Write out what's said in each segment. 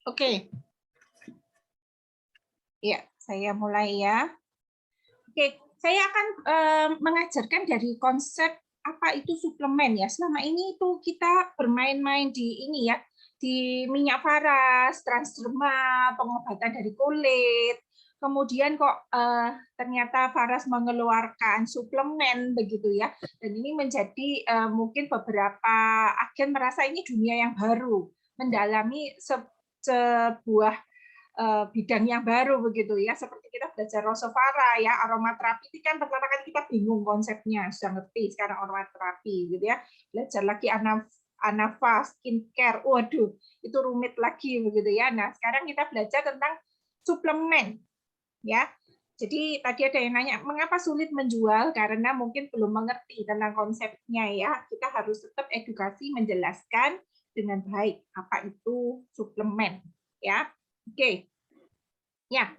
Oke. Ya, saya mulai ya. Oke, saya akan mengajarkan dari konsep apa itu suplemen ya. Selama ini itu kita bermain-main di ini ya, di minyak faras, transderma, pengobatan dari kulit. Kemudian kok ternyata faras mengeluarkan suplemen begitu ya. Dan ini menjadi mungkin beberapa agen merasa ini dunia yang baru, mendalami sebuah bidang yang baru begitu ya, seperti kita belajar rosovara ya, aromaterapi itu kan pertama kali kita bingung konsepnya, sudah ngerti sekarang aromaterapi gitu ya, belajar lagi anafa, skincare, waduh itu rumit lagi begitu ya. Nah sekarang kita belajar tentang suplemen ya. Jadi tadi ada yang nanya mengapa sulit menjual, karena mungkin belum mengerti tentang konsepnya ya. Kita harus tetap edukasi menjelaskan dengan baik apa itu suplemen ya. Oke. Ya,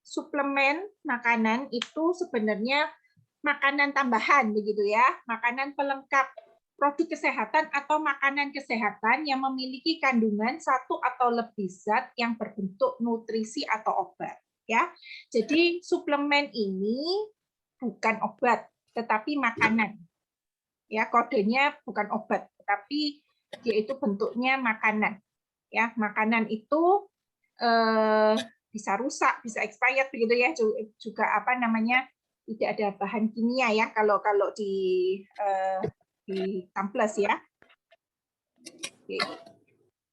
suplemen makanan itu sebenarnya makanan tambahan begitu ya, makanan pelengkap produk kesehatan atau makanan kesehatan yang memiliki kandungan satu atau lebih zat yang berbentuk nutrisi atau obat ya. Jadi suplemen ini bukan obat, tetapi makanan. Ya, kodenya bukan obat, tetapi dia itu bentuknya makanan. Ya, makanan itu bisa rusak, bisa expired begitu ya, juga apa namanya tidak ada bahan kimia ya kalau di Tamples ya. Oke.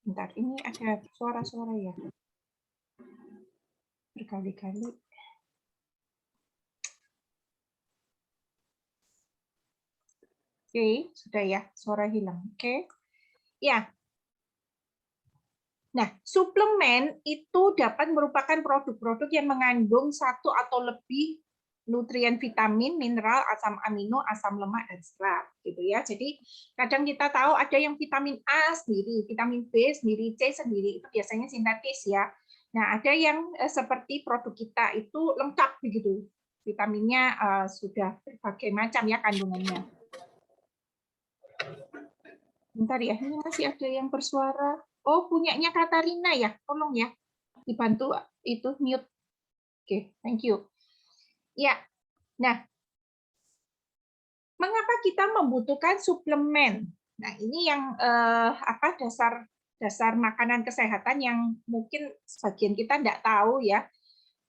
Bentar, ini ada suara-suara ya. Berkali-kali. Oke, sudah ya, suara hilang. Oke. Ya. Nah, suplemen itu dapat merupakan produk-produk yang mengandung satu atau lebih nutrien vitamin, mineral, asam amino, asam lemak, dan serat. Gitu ya. Jadi kadang kita tahu ada yang vitamin A sendiri, vitamin B sendiri, C sendiri, itu biasanya sintetis ya. Nah, ada yang seperti produk kita itu lengkap begitu. Vitaminnya sudah berbagai macam ya kandungannya. Bentar ya, ini masih ada yang bersuara. Oh, punyanya Katarina ya, tolong ya, dibantu itu mute. Oke, thank you. Ya, nah, mengapa kita membutuhkan suplemen? Nah, ini yang dasar makanan kesehatan yang mungkin sebagian kita tidak tahu ya,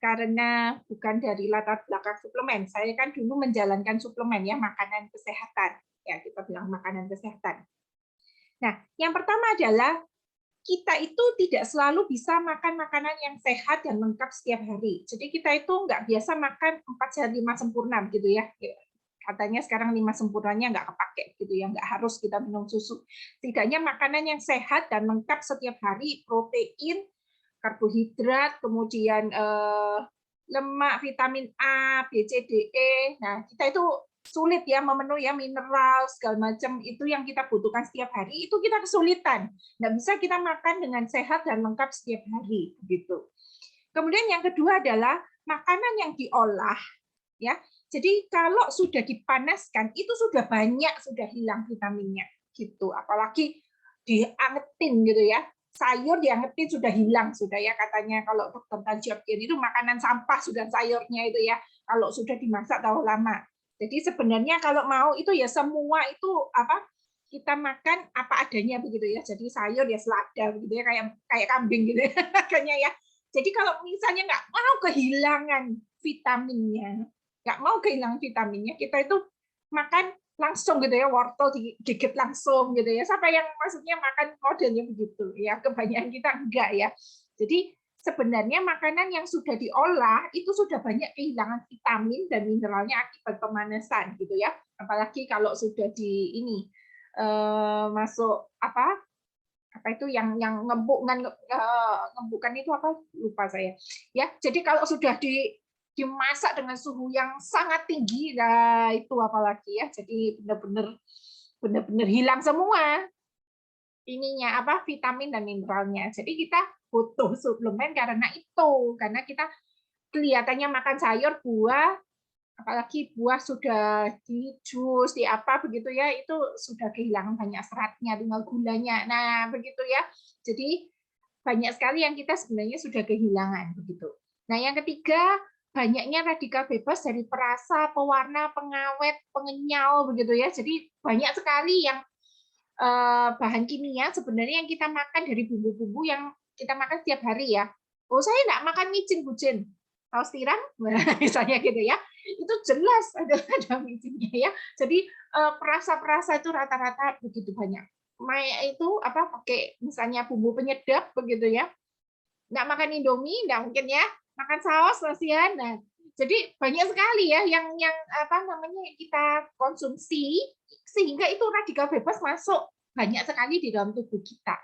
karena bukan dari latar belakang suplemen. Saya kan dulu menjalankan suplemen ya, makanan kesehatan. Ya, kita bilang makanan kesehatan. Nah, yang pertama adalah kita itu tidak selalu bisa makan makanan yang sehat dan lengkap setiap hari. Jadi kita itu nggak biasa makan 4 sehat 5 sempurna gitu ya. Katanya sekarang 5 sempurnanya nggak kepake gitu ya, nggak harus kita minum susu. Setidaknya makanan yang sehat dan lengkap setiap hari, protein, karbohidrat, kemudian lemak, vitamin A, B, C, D, E. Nah, kita itu sulit ya memenuhi ya mineral segala macam itu yang kita butuhkan setiap hari, itu kita kesulitan. Nggak bisa kita makan dengan sehat dan lengkap setiap hari gitu. Kemudian yang kedua adalah makanan yang diolah ya. Jadi kalau sudah dipanaskan itu sudah banyak, sudah hilang vitaminnya gitu. Apalagi diangetin gitu ya. Sayur diangetin sudah hilang sudah ya, katanya kalau dokter Tajudin itu makanan sampah sudah sayurnya itu ya. Kalau sudah dimasak terlalu lama. Jadi sebenarnya kalau mau itu ya semua itu apa kita makan apa adanya begitu ya. Jadi sayur ya selada begitu ya, kayak kambing gitu ya kayaknya ya. Jadi kalau misalnya nggak mau kehilangan vitaminnya, nggak mau kehilangan vitaminnya, kita itu makan langsung gitu ya, wortel digigit langsung gitu ya. Siapa yang maksudnya makan modelnya begitu ya? Kebanyakan kita enggak ya. Jadi sebenarnya makanan yang sudah diolah itu sudah banyak kehilangan vitamin dan mineralnya akibat pemanasan gitu ya. Apalagi kalau sudah di ini masuk apa itu yang ngembukan itu apa lupa saya ya. Jadi kalau sudah dimasak dengan suhu yang sangat tinggi, nah itu apalagi ya. Jadi benar-benar hilang semua ininya apa vitamin dan mineralnya. Jadi kita butuh suplemen karena itu, karena kita kelihatannya makan sayur, buah, apalagi buah sudah di jus, di apa begitu ya, itu sudah kehilangan banyak seratnya, tinggal gulanya. Nah, begitu ya. Jadi banyak sekali yang kita sebenarnya sudah kehilangan begitu. Nah, yang ketiga, banyaknya radikal bebas dari perasa, pewarna, pengawet, pengenyal begitu ya. Jadi banyak sekali yang bahan kimia sebenarnya yang kita makan dari bumbu-bumbu yang kita makan setiap hari ya. Oh, saya nggak makan micin bucin. Saus tiram, misalnya gitu ya. Itu jelas ada micinnya ya. Jadi perasa-perasa itu rata-rata begitu banyak. Maya itu apa pakai misalnya bumbu penyedap begitu ya. Nggak makan Indomie, nggak mungkin ya. Makan saus kasihan. Nah, jadi banyak sekali ya yang apa namanya kita konsumsi sehingga itu radikal bebas masuk banyak sekali di dalam tubuh kita.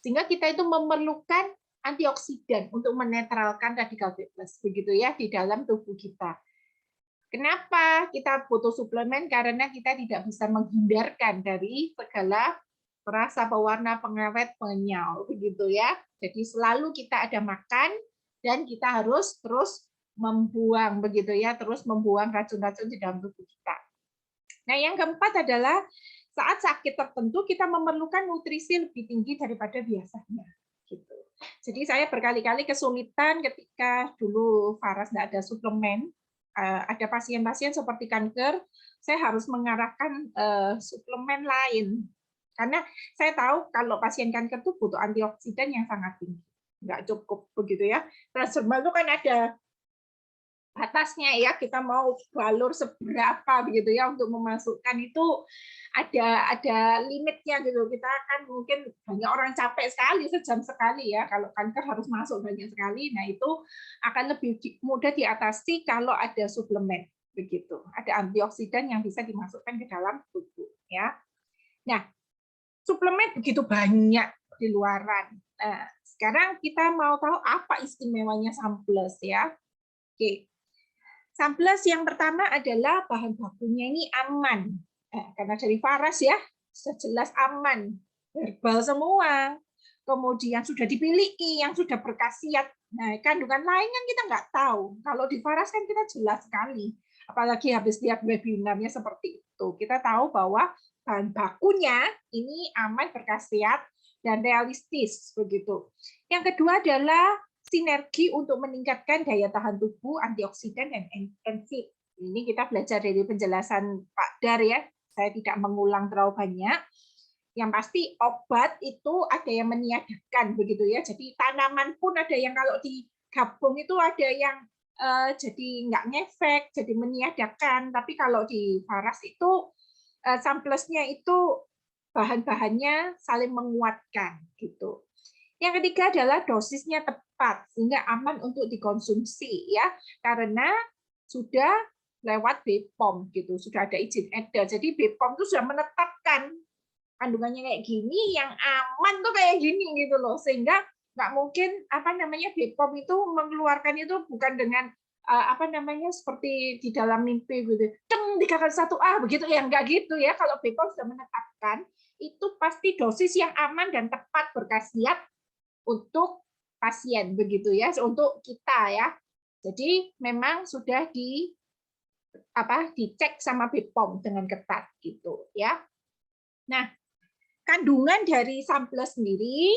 Sehingga kita itu memerlukan antioksidan untuk menetralkan radikal bebas begitu ya di dalam tubuh kita. Kenapa kita butuh suplemen? Karena kita tidak bisa menghindarkan dari segala perasa pewarna, pengawet, pengenyal begitu ya. Jadi selalu kita ada makan dan kita harus terus membuang begitu ya, terus membuang racun-racun di dalam tubuh kita. Nah, yang keempat adalah saat sakit tertentu kita memerlukan nutrisi lebih tinggi daripada biasanya. Gitu. Jadi saya berkali-kali kesulitan ketika dulu Faras nggak ada suplemen, ada pasien-pasien seperti kanker, saya harus mengarahkan suplemen lain. Karena saya tahu kalau pasien kanker itu butuh antioksidan yang sangat tinggi. Nggak cukup begitu ya. Transdermal itu kan ada batasnya ya, kita mau balur seberapa begitu ya untuk memasukkan itu ada limitnya gitu. Kita kan mungkin banyak orang capek sekali sejam sekali ya, kalau kanker harus masuk banyak sekali. Nah, itu akan lebih mudah diatasi kalau ada suplemen begitu. Ada antioksidan yang bisa dimasukkan ke dalam tubuh ya. Nah, suplemen begitu banyak di luaran. Nah, sekarang kita mau tahu apa istimewanya Sunplus ya. Oke. Sunplus yang pertama adalah bahan bakunya ini aman. Karena dari Faras ya, sudah jelas aman. Herbal semua. Kemudian sudah dipilih yang sudah berkhasiat. Nah, kandungan lain kan kita nggak tahu. Kalau di Faras kan kita jelas sekali. Apalagi habis lihat webinarnya seperti itu. Kita tahu bahwa bahan bakunya ini aman, berkhasiat, dan realistis. Begitu. Yang kedua adalah sinergi untuk meningkatkan daya tahan tubuh, antioksidan, dan enzim. Ini kita belajar dari penjelasan Pak Dar ya. Saya tidak mengulang terlalu banyak. Yang pasti obat itu ada yang meniadakan begitu ya. Jadi tanaman pun ada yang kalau digabung itu ada yang jadi nggak ngefek, jadi meniadakan. Tapi kalau di Faras itu Sunplusnya itu bahan-bahannya saling menguatkan gitu. Yang ketiga adalah dosisnya tepat sehingga aman untuk dikonsumsi ya, karena sudah lewat BPOM gitu, sudah ada izin edar. Jadi BPOM itu sudah menetapkan kandungannya kayak gini, yang aman tuh kayak gini gitu loh, sehingga nggak mungkin apa namanya BPOM itu mengeluarkan itu bukan dengan apa namanya seperti di dalam mimpi gitu, 3x1A begitu ya, nggak gitu ya. Kalau BPOM sudah menetapkan itu pasti dosis yang aman dan tepat berkhasiat untuk pasien begitu ya, untuk kita ya. Jadi memang sudah dicek sama BPOM dengan ketat gitu ya. Nah, kandungan dari Sunplus sendiri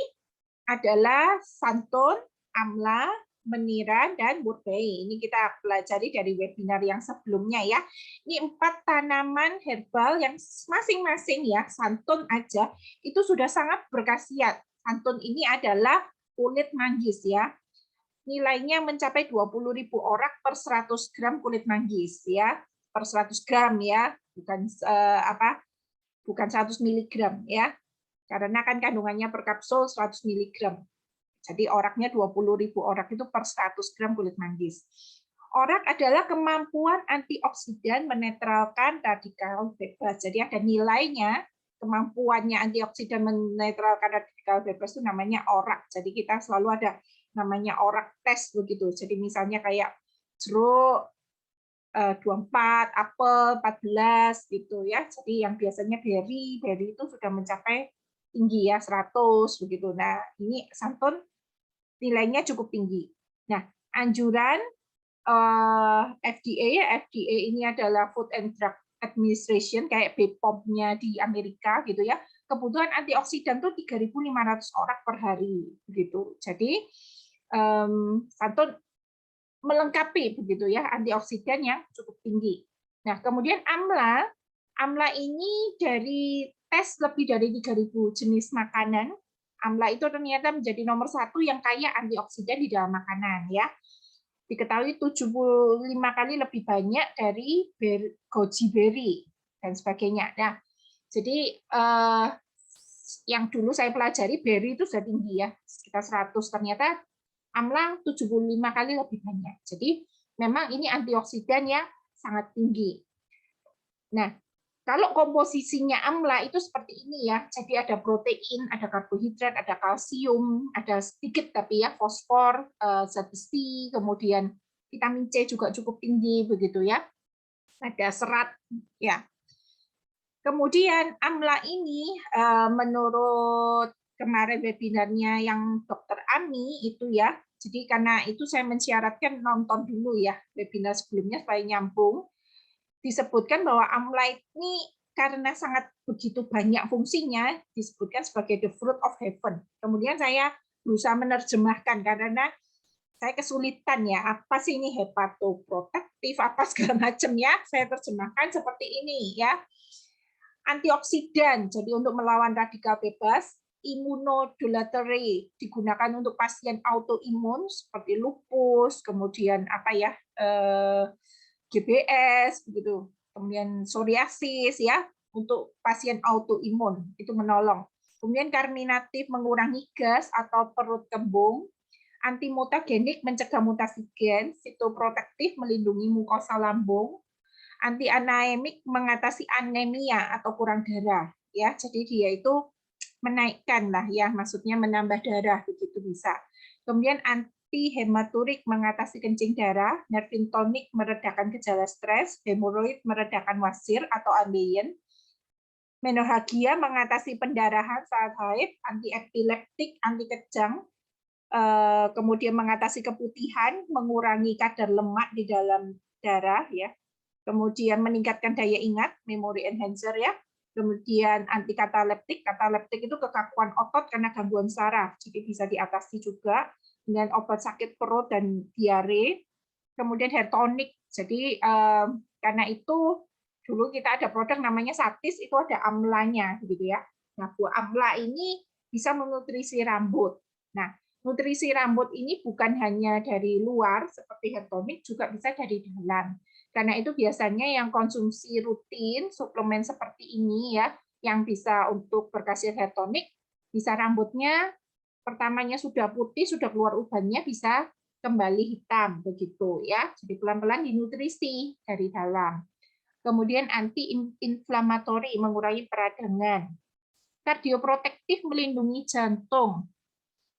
adalah santon, amla, meniran, dan murbein. Ini kita pelajari dari webinar yang sebelumnya ya. Ini 4 tanaman herbal yang masing-masing ya, santon aja itu sudah sangat berkhasiat. Santon ini adalah kulit manggis ya. Nilainya mencapai 20.000 orak per 100 gram kulit manggis ya. Per 100 gram ya, bukan 100 miligram ya. Karena kan kandungannya per kapsul 100 miligram. Jadi oraknya 20.000 orak itu per 100 gram kulit manggis. Orak adalah kemampuan antioksidan menetralkan radikal bebas. Jadi ada nilainya, kemampuannya antioksidan menetralkan radikal bebas itu namanya orak. Jadi kita selalu ada namanya orak tes begitu. Jadi misalnya kayak jeruk 24, apel 14 gitu ya. Jadi yang biasanya berry itu sudah mencapai tinggi ya 100 begitu. Nah, ini santon nilainya cukup tinggi. Nah, anjuran FDA ini adalah Food and Drug Administration kayak BPOM-nya di Amerika gitu ya. kebutuhan antioksidan tuh 3.500 orang per hari begitu. Jadi santun melengkapi begitu ya, antioksidan yang cukup tinggi. Nah, kemudian AMLA, AMLA ini dari tes lebih dari 3.000 jenis makanan. AMLA itu ternyata menjadi nomor 1 yang kaya antioksidan di dalam makanan ya. Diketahui 75 kali lebih banyak dari goji berry dan sebagainya. Nah, jadi yang dulu saya pelajari berry itu sudah tinggi ya, sekitar 100, ternyata AMLA 75 kali lebih banyak. Jadi memang ini antioksidan yang sangat tinggi. Nah, kalau komposisinya AMLA itu seperti ini ya, jadi ada protein, ada karbohidrat, ada kalsium, ada sedikit tapi ya fosfor, zat besi, kemudian vitamin C juga cukup tinggi begitu ya. Ada serat ya. Kemudian AMLA ini menurut kemarin webinarnya yang Dr. Ami itu ya, jadi karena itu saya mensyaratkan nonton dulu ya webinar sebelumnya supaya nyambung. Disebutkan bahwa AMLA ini karena sangat begitu banyak fungsinya disebutkan sebagai the fruit of heaven. Kemudian saya berusaha menerjemahkan karena saya kesulitan ya, apa sih ini hepatoprotektif, apa segala macam ya, saya terjemahkan seperti ini ya. Antioksidan, jadi untuk melawan radikal bebas. Immunomodulatory, digunakan untuk pasien autoimun seperti lupus, kemudian apa ya, GBS begitu, kemudian psoriasis ya, untuk pasien autoimun itu menolong. Kemudian karminatif, mengurangi gas atau perut kembung, antimutagenik, mencegah mutasi gen, sitoprotektif, melindungi mukosa lambung, anti anaemik, mengatasi anemia atau kurang darah ya, jadi dia itu menaikkan lah ya, maksudnya menambah darah begitu bisa. Kemudian anti hematurik, mengatasi kencing darah, nervin tonik, meredakan gejala stres, hemoroid, meredakan wasir atau ambeien, menorrhagia, mengatasi pendarahan saat haid, anti epileptik, anti kejang, kemudian mengatasi keputihan, mengurangi kadar lemak di dalam darah ya, kemudian meningkatkan daya ingat, memory enhancer ya, kemudian anti kataleptik, kataleptik itu kekakuan otot karena gangguan saraf, jadi bisa diatasi juga dengan obat sakit perut dan diare, kemudian hair tonic, jadi karena itu dulu kita ada produk namanya Satis, itu ada amlanya gitu ya. Nah, buah amla ini bisa menutrisi rambut. Nah, nutrisi rambut ini bukan hanya dari luar seperti hair tonic, juga bisa dari dalam. Karena itu biasanya yang konsumsi rutin suplemen seperti ini ya, yang bisa untuk berkhasiat hair tonic, bisa rambutnya pertamanya sudah putih, sudah keluar ubannya, bisa kembali hitam begitu ya. Jadi pelan-pelan dinutrisi dari dalam. Kemudian anti-inflamatori, mengurangi peradangan. Kardioprotektif, melindungi jantung.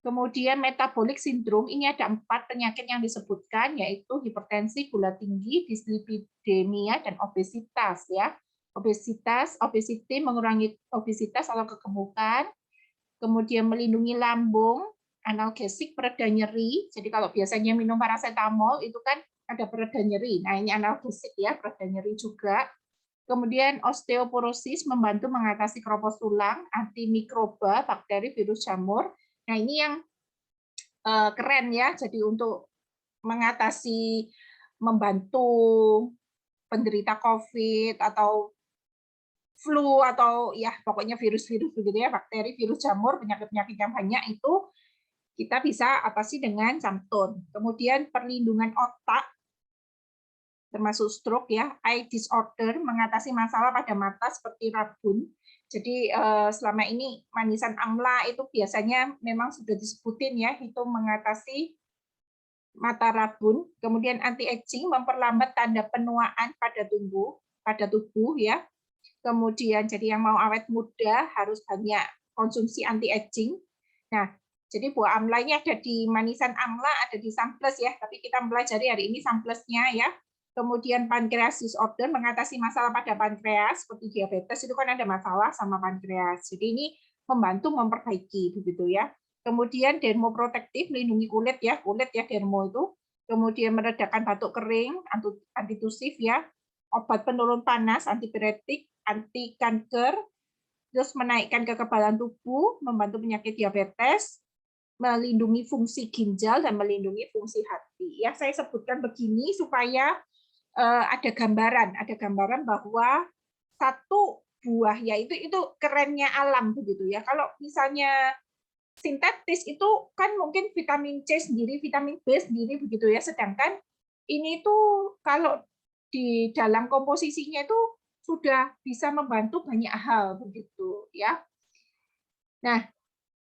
Kemudian metabolic syndrome, ini ada 4 penyakit yang disebutkan, yaitu hipertensi, gula tinggi, dislipidemia, dan obesitas ya. Obesity, mengurangi obesitas atau kegemukan. Kemudian melindungi lambung, analgesik, pereda nyeri. Jadi kalau biasanya minum paracetamol itu kan ada pereda nyeri. Nah, ini analgesik ya, pereda nyeri juga. Kemudian osteoporosis, membantu mengatasi keropos tulang, antimikroba, bakteri, virus jamur. Nah, ini yang keren ya. Jadi untuk mengatasi, membantu penderita COVID atau flu atau ya pokoknya virus-virus begitu ya, bakteri, virus jamur, penyakit-penyakit yang banyak itu kita bisa atasi dengan Samtun. Kemudian perlindungan otak termasuk stroke ya, eye disorder, mengatasi masalah pada mata seperti rabun. Jadi selama ini manisan amla itu biasanya memang sudah disebutin ya, itu mengatasi mata rabun. Kemudian anti aging, memperlambat tanda penuaan pada tubuh ya. Kemudian jadi yang mau awet muda harus banyak konsumsi anti aging. Nah, jadi buah amla ini ada di manisan amla, ada di Sunplus ya, tapi kita mempelajari hari ini Sunplusnya ya. Kemudian pankreas disorder, mengatasi masalah pada pankreas seperti diabetes, itu kan ada masalah sama pankreas. Jadi ini membantu memperbaiki begitu ya. Kemudian dermoprotektif, melindungi kulit ya dermo itu. Kemudian meredakan batuk kering, antitusif ya. Obat penurun panas, antipiretik, anti kanker, terus menaikkan kekebalan tubuh, membantu penyakit diabetes, melindungi fungsi ginjal dan melindungi fungsi hati. Ya, saya sebutkan begini supaya ada gambaran bahwa satu buah ya itu kerennya alam begitu ya. Kalau misalnya sintetis itu kan mungkin vitamin C sendiri, vitamin B sendiri begitu ya. Sedangkan ini tuh kalau di dalam komposisinya itu sudah bisa membantu banyak hal begitu ya. Nah,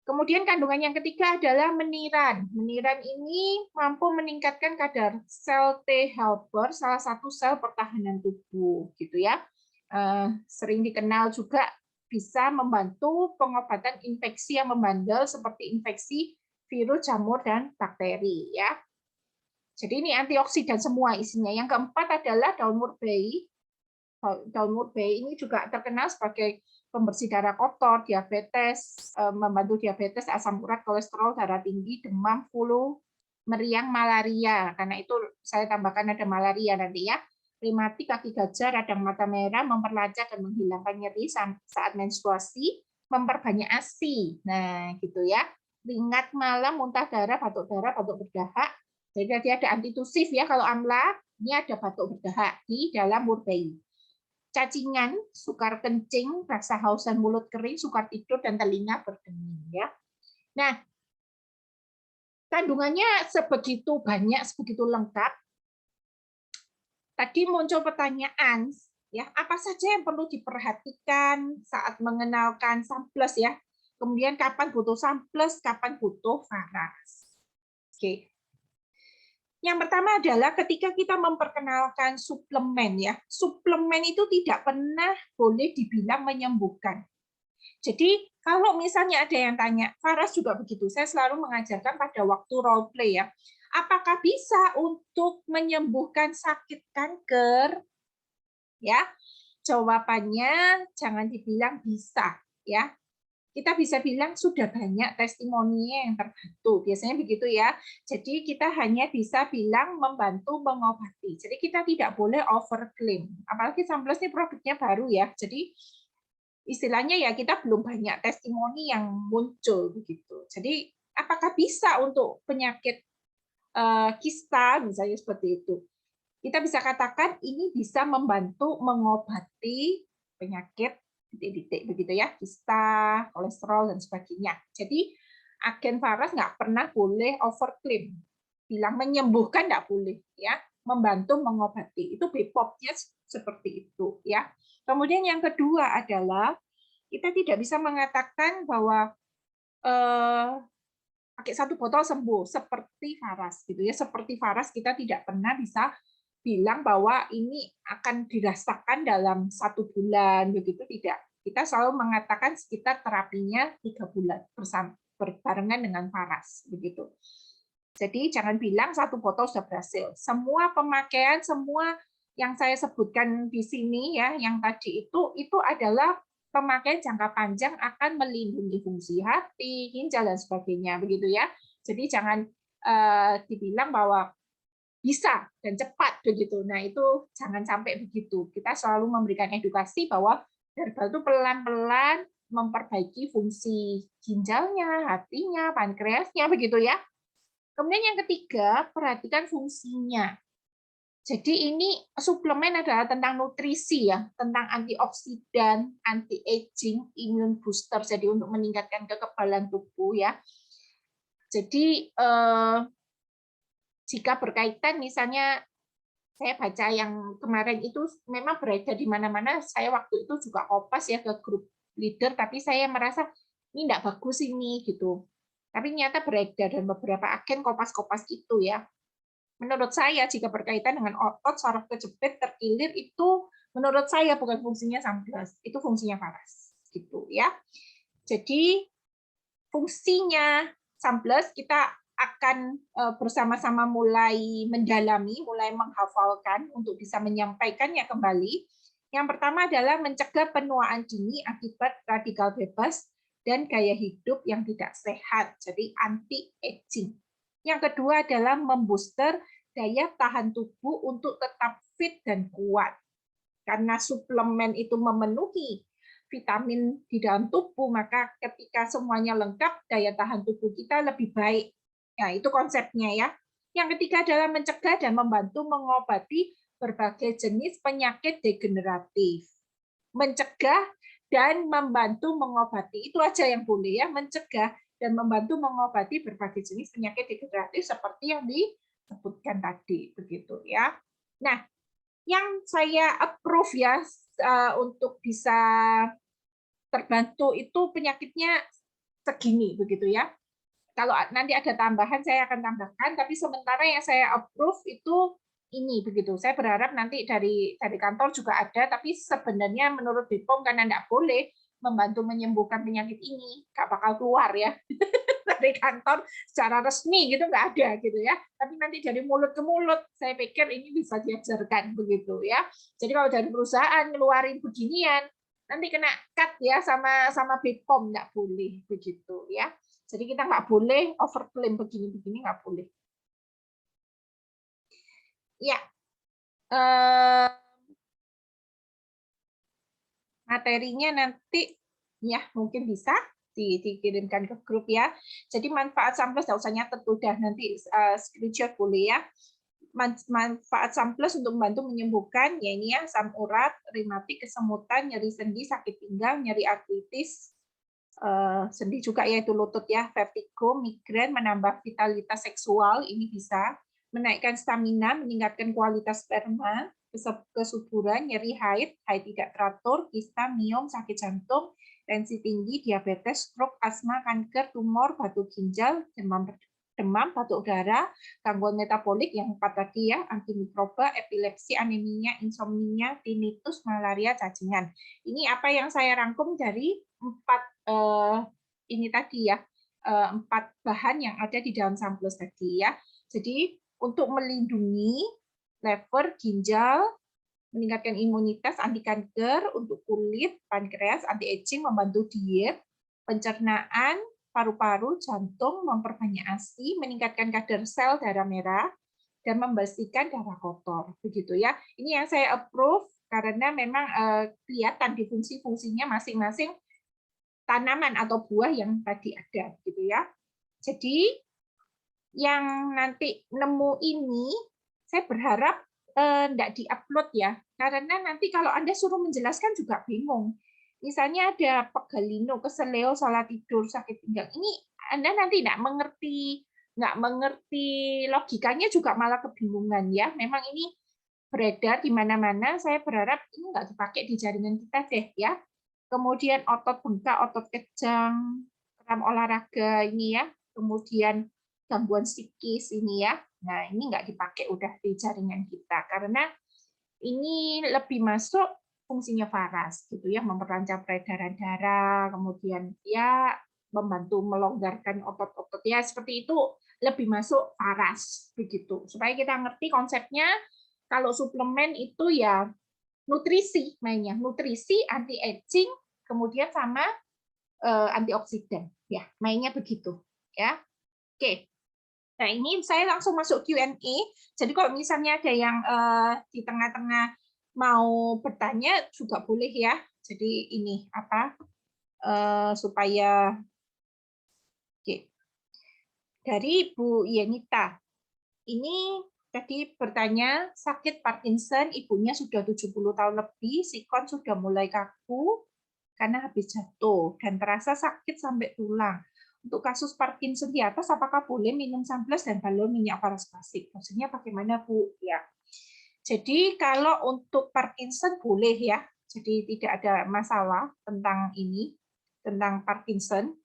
kemudian kandungan yang ketiga adalah meniran. Meniran ini mampu meningkatkan kadar sel T helper, salah satu sel pertahanan tubuh gitu ya. Sering dikenal juga bisa membantu pengobatan infeksi yang membandel seperti infeksi virus, jamur, dan bakteri ya. Jadi ini antioksidan semua isinya. Yang keempat adalah daun murbeyi. Daun murbeyi ini juga terkenal sebagai pembersih darah kotor, diabetes, membantu diabetes, asam urat, kolesterol, darah tinggi, demam, flu, meriang, malaria. Karena itu saya tambahkan ada malaria nanti ya. Rematik, kaki gajah, radang mata merah, memperlancar dan menghilangkan nyeri saat menstruasi, memperbanyak ASI. Nah, gitu ya. Ringat malam, muntah darah, batuk berdahak. Jadi tadi ada antitusif ya kalau AMLA, ini ada batuk berdahak di dalam murbeyi. Cacingan, sukar kencing, rasa haus dan mulut kering, sukar tidur dan telinga berdenging ya. Nah, kandungannya sebegitu banyak, sebegitu lengkap. Tadi muncul pertanyaan, ya apa saja yang perlu diperhatikan saat mengenalkan Samples ya. Kemudian kapan butuh Samples, kapan butuh Faras. Oke. Yang pertama adalah ketika kita memperkenalkan suplemen ya. Suplemen itu tidak pernah boleh dibilang menyembuhkan. Jadi kalau misalnya ada yang tanya, Faras juga begitu. Saya selalu mengajarkan pada waktu role play ya. Apakah bisa untuk menyembuhkan sakit kanker? Ya, jawabannya jangan dibilang bisa, ya. Kita bisa bilang sudah banyak testimoninya yang terbantu. Biasanya begitu ya. Jadi kita hanya bisa bilang membantu mengobati. Jadi kita tidak boleh overclaim. Apalagi Samples ini produknya baru ya. Jadi istilahnya ya kita belum banyak testimoni yang muncul begitu. Jadi apakah bisa untuk penyakit kista misalnya seperti itu? Kita bisa katakan ini bisa membantu mengobati penyakit titik-titik begitu ya, kista, kolesterol dan sebagainya. Jadi agen Faras nggak pernah boleh overclaim, bilang menyembuhkan nggak boleh ya, membantu mengobati. Itu BPOM-nya seperti itu ya. Kemudian yang kedua adalah kita tidak bisa mengatakan bahwa pakai satu botol sembuh seperti Faras gitu ya. Seperti Faras kita tidak pernah bisa bilang bahwa ini akan dirasakan dalam 1 bulan begitu tidak. Kita selalu mengatakan sekitar terapinya 3 bulan berbarengan dengan Faras begitu. Jadi jangan bilang satu botol sudah berhasil. Semua pemakaian, semua yang saya sebutkan di sini ya, yang tadi itu adalah pemakaian jangka panjang akan melindungi fungsi hati, ginjal dan sebagainya begitu ya. Jadi jangan dibilang bahwa bisa dan cepat begitu. Nah, itu jangan sampai begitu. Kita selalu memberikan edukasi bahwa herbal itu pelan-pelan memperbaiki fungsi ginjalnya, hatinya, pankreasnya begitu ya. Kemudian yang ketiga, perhatikan fungsinya. Jadi ini suplemen adalah tentang nutrisi ya, tentang antioksidan, anti-aging, immune booster, jadi untuk meningkatkan kekebalan tubuh ya. Jadi jika berkaitan misalnya saya baca yang kemarin itu memang beredar di mana-mana, saya waktu itu juga kopas ya ke grup leader, tapi saya merasa ini tidak bagus ini gitu. Tapi ternyata beredar dan beberapa agen kopas-kopas itu ya. Menurut saya jika berkaitan dengan otot, saraf kejepit, terkilir itu menurut saya bukan fungsinya Samples, itu fungsinya Faras gitu ya. Jadi fungsinya Samples kita akan bersama-sama mulai mendalami, mulai menghafalkan untuk bisa menyampaikannya kembali. Yang pertama adalah mencegah penuaan dini akibat radikal bebas dan gaya hidup yang tidak sehat, jadi anti-aging. Yang kedua adalah membooster daya tahan tubuh untuk tetap fit dan kuat. Karena suplemen itu memenuhi vitamin di dalam tubuh, maka ketika semuanya lengkap, daya tahan tubuh kita lebih baik. Nah, itu konsepnya ya. Yang ketiga adalah mencegah dan membantu mengobati berbagai jenis penyakit degeneratif. Mencegah dan membantu mengobati, itu aja yang boleh ya, mencegah dan membantu mengobati berbagai jenis penyakit degeneratif seperti yang disebutkan tadi, begitu ya. Nah, yang saya approve ya untuk bisa terbantu itu penyakitnya segini, begitu ya. Kalau nanti ada tambahan saya akan tambahkan, tapi sementara yang saya approve itu ini begitu. Saya berharap nanti dari kantor juga ada, tapi sebenarnya menurut BPOM karena tidak boleh membantu menyembuhkan penyakit ini, nggak bakal keluar ya dari kantor secara resmi gitu nggak ada gitu ya. Tapi nanti dari mulut ke mulut, saya pikir ini bisa diajarkan begitu ya. Jadi kalau dari perusahaan ngeluarin beginian, nanti kena cut ya sama BPOM, nggak boleh begitu ya. Jadi kita nggak boleh overclaim begini-begini, nggak boleh. Ya, materinya nanti ya mungkin bisa dikirimkan ke grup ya. Jadi manfaat samples nggak usah nyatet, udah nanti screenshot boleh ya. Manfaat samples untuk membantu menyembuhkan ya ini ya, asam urat, rematik, kesemutan, nyeri sendi, sakit pinggang, nyeri artritis, sendi juga yaitu lutut ya, vertigo, migrain, menambah vitalitas seksual, ini bisa menaikkan stamina, meningkatkan kualitas sperma, kesuburan, nyeri haid tidak teratur, kista, miom, sakit jantung, tensi tinggi, diabetes, stroke, asma, kanker, tumor, batu ginjal, demam, batuk darah, gangguan metabolik yang 4 tadi ya, antimikroba, epilepsi, anemia, insomnia, tinnitus, malaria, cacingan. Ini apa yang saya rangkum dari 4 ini tadi ya, 4 bahan yang ada di dalam samples tadi ya. Jadi untuk melindungi lever, ginjal, meningkatkan imunitas, anti kanker, untuk kulit, pankreas, anti aging, membantu diet, pencernaan, paru-paru, jantung, memperbanyak ASI, meningkatkan kadar sel darah merah, dan membersihkan darah kotor. Begitu ya. Ini yang saya approve karena memang kelihatan di fungsi-fungsinya masing-masing tanaman atau buah yang tadi ada, gitu ya. Jadi yang nanti nemu ini, saya berharap enggak diupload ya, karena nanti kalau Anda suruh menjelaskan juga bingung. Misalnya ada pegalino, keseleo, salah tidur, sakit pinggang. Ini Anda nanti nggak mengerti logikanya juga malah kebingungan ya. Memang ini beredar di mana-mana. Saya berharap ini nggak dipakai di jaringan kita deh ya. Kemudian otot bengkak, otot kejang, kram olahraga ini ya. Kemudian gangguan psikis ini ya. Nah, ini nggak dipakai udah di jaringan kita karena ini lebih masuk fungsinya varas gitu ya, memperlancar peredaran darah, kemudian ya membantu melonggarkan otot-otot ya seperti itu, lebih masuk varas begitu. Supaya kita ngerti konsepnya, kalau suplemen itu ya nutrisi mainnya, nutrisi, anti aging, kemudian sama antioksidan ya, mainnya begitu ya. Oke. Nah, ini saya langsung masuk Q&A. Jadi kalau misalnya ada yang di tengah-tengah mau bertanya juga boleh ya. Jadi ini apa supaya oke. Dari Bu Yenita. Ini tadi bertanya sakit Parkinson, ibunya sudah 70 tahun lebih, sikon sudah mulai kaku karena habis jatuh dan terasa sakit sampai tulang. Untuk kasus Parkinson di atas, apakah boleh minum samples dan balon minyak paras klasik? Maksudnya bagaimana, Bu? Ya. Jadi kalau untuk Parkinson boleh ya. Jadi tidak ada masalah tentang ini, tentang Parkinson.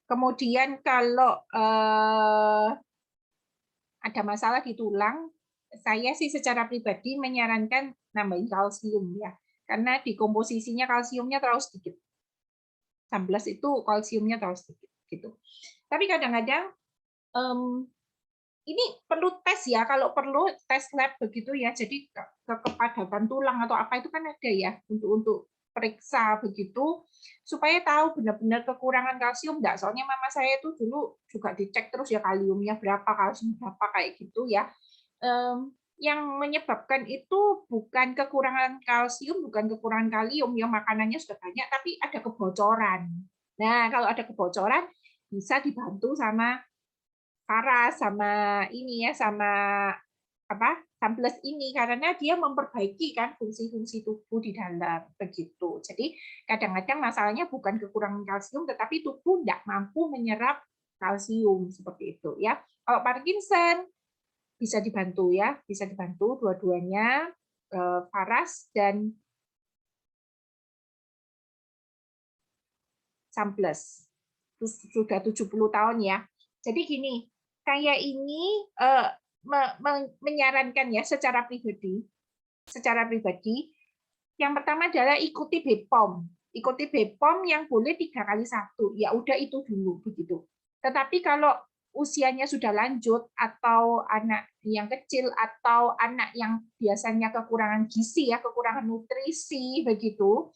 Kemudian kalau ada masalah di tulang, saya sih secara pribadi menyarankan nambahin kalsium ya. Karena di komposisinya kalsiumnya terlalu sedikit. 16 itu kalsiumnya terlalu sedikit gitu. Tapi kadang-kadang ini perlu tes ya, kalau perlu tes lab begitu ya. Jadi kepadatan tulang atau apa itu kan ada ya untuk periksa begitu supaya tahu benar-benar kekurangan kalsium enggak. Soalnya mama saya itu dulu juga dicek terus ya kaliumnya berapa, kalsium berapa kayak gitu ya. Yang menyebabkan itu bukan kekurangan kalsium, bukan kekurangan kalium, ya makanannya sudah banyak, tapi ada kebocoran. Nah, kalau ada kebocoran, bisa dibantu sama Faras, sama ini ya, sama apa, Sambles ini, karena dia memperbaiki kan fungsi-fungsi tubuh di dalam, begitu. Jadi kadang-kadang masalahnya bukan kekurangan kalsium, tetapi tubuh tidak mampu menyerap kalsium, seperti itu ya. Kalau Parkinson bisa dibantu ya, bisa dibantu dua-duanya, Faras dan Sambles. Sudah 70 tahun ya. Jadi gini, saya ini menyarankan ya secara pribadi, yang pertama adalah ikuti BPOM. Ikuti BPOM yang boleh 3x1. Ya udah itu dulu begitu. Tetapi kalau usianya sudah lanjut, atau anak yang kecil, atau anak yang biasanya kekurangan gizi ya, kekurangan nutrisi begitu,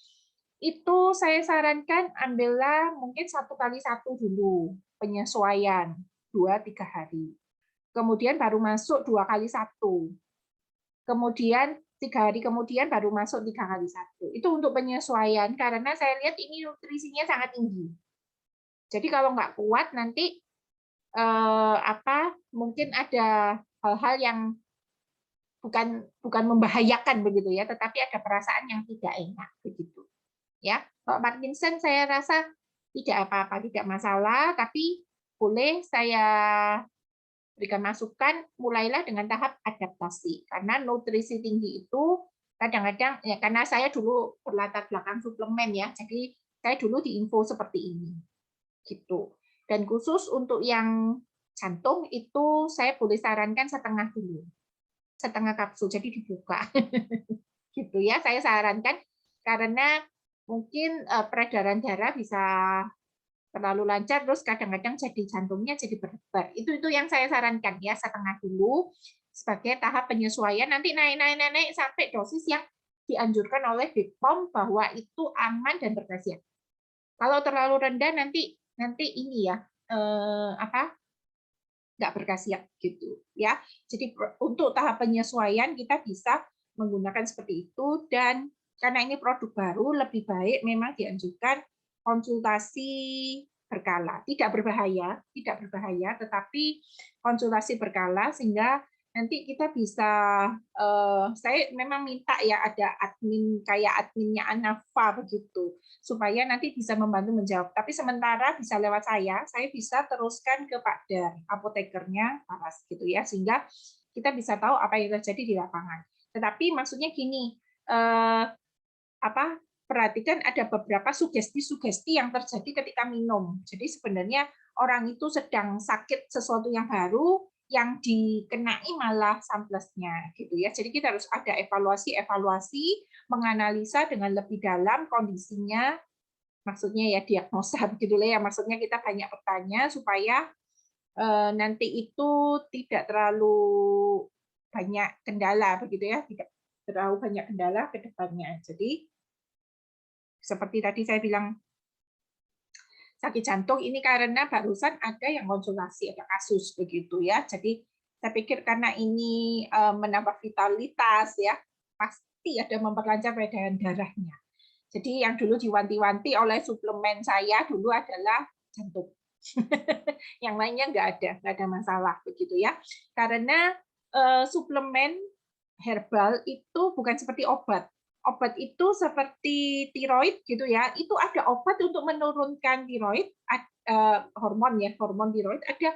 itu saya sarankan ambillah mungkin 1x1 dulu penyesuaian 2-3 hari. Kemudian baru masuk 2x1. Kemudian 3 hari kemudian baru masuk 3x1. Itu untuk penyesuaian, karena saya lihat ini nutrisinya sangat tinggi. Jadi kalau nggak kuat nanti mungkin ada hal-hal yang bukan membahayakan begitu ya, tetapi ada perasaan yang tidak enak begitu. Ya, kalau Parkinson saya rasa tidak apa-apa, tidak masalah, tapi boleh saya berikan masukan, mulailah dengan tahap adaptasi, karena nutrisi tinggi itu kadang-kadang ya, karena saya dulu berlatar belakang suplemen ya, jadi saya dulu diinfo seperti ini gitu. Dan khusus untuk yang jantung itu saya boleh sarankan setengah dulu, setengah kapsul, jadi dibuka gitu ya, saya sarankan, karena mungkin peredaran darah bisa terlalu lancar, terus kadang-kadang jadi jantungnya jadi berdebar. Itu yang saya sarankan ya, setengah dulu sebagai tahap penyesuaian, nanti naik sampai dosis yang dianjurkan oleh BPOM bahwa itu aman dan berkhasiat. Kalau terlalu rendah nanti ini ya nggak berkhasiat gitu ya. Jadi untuk tahap penyesuaian kita bisa menggunakan seperti itu, dan karena ini produk baru lebih baik memang dianjurkan konsultasi berkala. Tidak berbahaya, tetapi konsultasi berkala sehingga nanti kita bisa, saya memang minta ya ada admin kayak adminnya Anafa begitu, supaya nanti bisa membantu menjawab. Tapi sementara bisa lewat saya bisa teruskan ke Pak Dar, apotekernya Faras gitu ya, sehingga kita bisa tahu apa yang terjadi di lapangan. Tetapi maksudnya gini, perhatikan ada beberapa sugesti-sugesti yang terjadi ketika minum. Jadi sebenarnya orang itu sedang sakit sesuatu yang baru, yang dikenai malah samplesnya gitu ya. Jadi kita harus ada evaluasi, menganalisa dengan lebih dalam kondisinya, maksudnya ya diagnosa begitu ya. Maksudnya kita banyak bertanya supaya nanti itu tidak terlalu banyak kendala begitu ya, tidak terlalu banyak kendala ke depannya. Jadi seperti tadi saya bilang, sakit jantung ini karena barusan ada yang konsultasi, ada kasus begitu ya. Jadi saya pikir karena ini menambah vitalitas ya, pasti ada memperlancar peredaran darahnya. Jadi yang dulu diwanti-wanti oleh suplemen saya dulu adalah jantung. Yang lainnya nggak ada masalah begitu ya. Karena suplemen herbal itu bukan seperti obat. Obat itu seperti tiroid gitu ya, itu ada obat untuk menurunkan tiroid, hormon tiroid, ada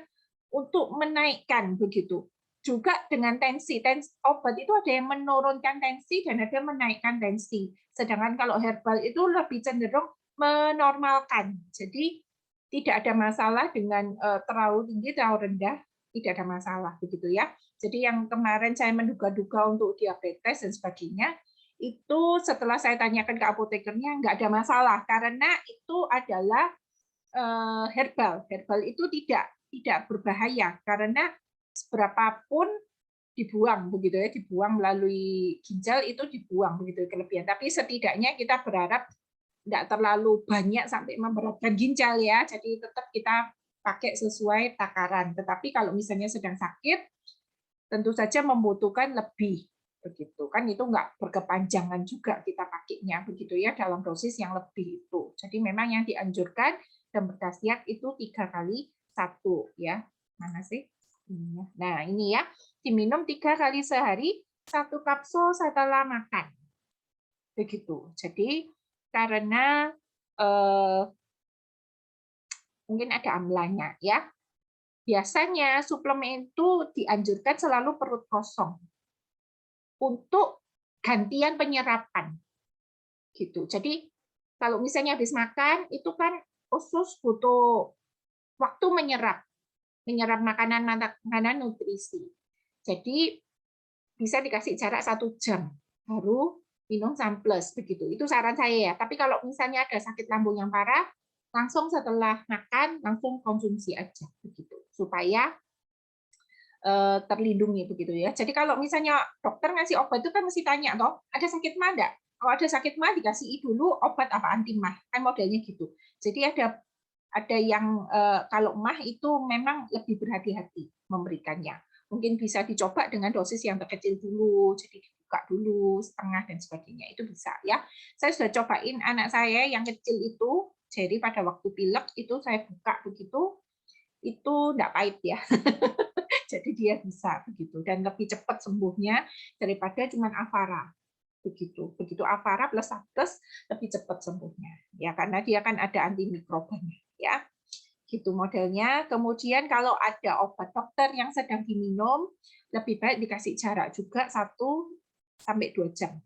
untuk menaikkan begitu. Juga dengan tensi obat itu ada yang menurunkan tensi dan ada yang menaikkan tensi. Sedangkan kalau herbal itu lebih cenderung menormalkan. Jadi tidak ada masalah dengan terlalu tinggi, terlalu rendah, tidak ada masalah begitu ya. Jadi yang kemarin saya menduga-duga untuk diabetes dan sebagainya, itu setelah saya tanyakan ke apotekernya nggak ada masalah, karena itu adalah herbal. Herbal itu tidak berbahaya karena seberapapun dibuang begitu ya, dibuang melalui ginjal, itu dibuang begitu kelebihan. Tapi setidaknya kita berharap tidak terlalu banyak sampai memberatkan ginjal ya. Jadi tetap kita pakai sesuai takaran. Tetapi kalau misalnya sedang sakit, tentu saja membutuhkan lebih begitu kan, itu nggak berkepanjangan juga kita pakainya begitu ya, dalam dosis yang lebih itu. Jadi memang yang dianjurkan dan berkhasiat itu 3 kali 1 ya. Mana sih? Nah ini ya, diminum 3 kali sehari, 1 kapsul setelah makan. Begitu. Jadi karena mungkin ada amlanya ya. Biasanya suplemen itu dianjurkan selalu perut kosong untuk gantian penyerapan. Gitu. Jadi kalau misalnya habis makan itu kan usus butuh waktu menyerap makanan nutrisi. Jadi bisa dikasih jarak 1 jam baru minum Sunplus begitu. Itu saran saya ya. Tapi kalau misalnya ada sakit lambung yang parah, langsung setelah makan langsung konsumsi aja begitu supaya terlindungi begitu ya. Jadi kalau misalnya dokter ngasih obat itu kan mesti tanya toh, ada sakit mah enggak? Kalau ada sakit mah dikasih dulu obat apa anti mah, kan modelnya gitu. Jadi ada yang kalau mah itu memang lebih berhati-hati memberikannya. Mungkin bisa dicoba dengan dosis yang terkecil dulu, jadi dibuka dulu setengah dan sebagainya, itu bisa ya. Saya sudah cobain anak saya yang kecil itu, jadi pada waktu pilek itu saya buka begitu, itu enggak pahit ya. Jadi dia bisa begitu dan lebih cepat sembuhnya daripada cuma Avara. Begitu Avara plus Subclus lebih cepat sembuhnya ya, karena dia kan ada antimikrobanya ya. Gitu modelnya. Kemudian kalau ada obat dokter yang sedang diminum, lebih baik dikasih jarak juga 1-2 jam.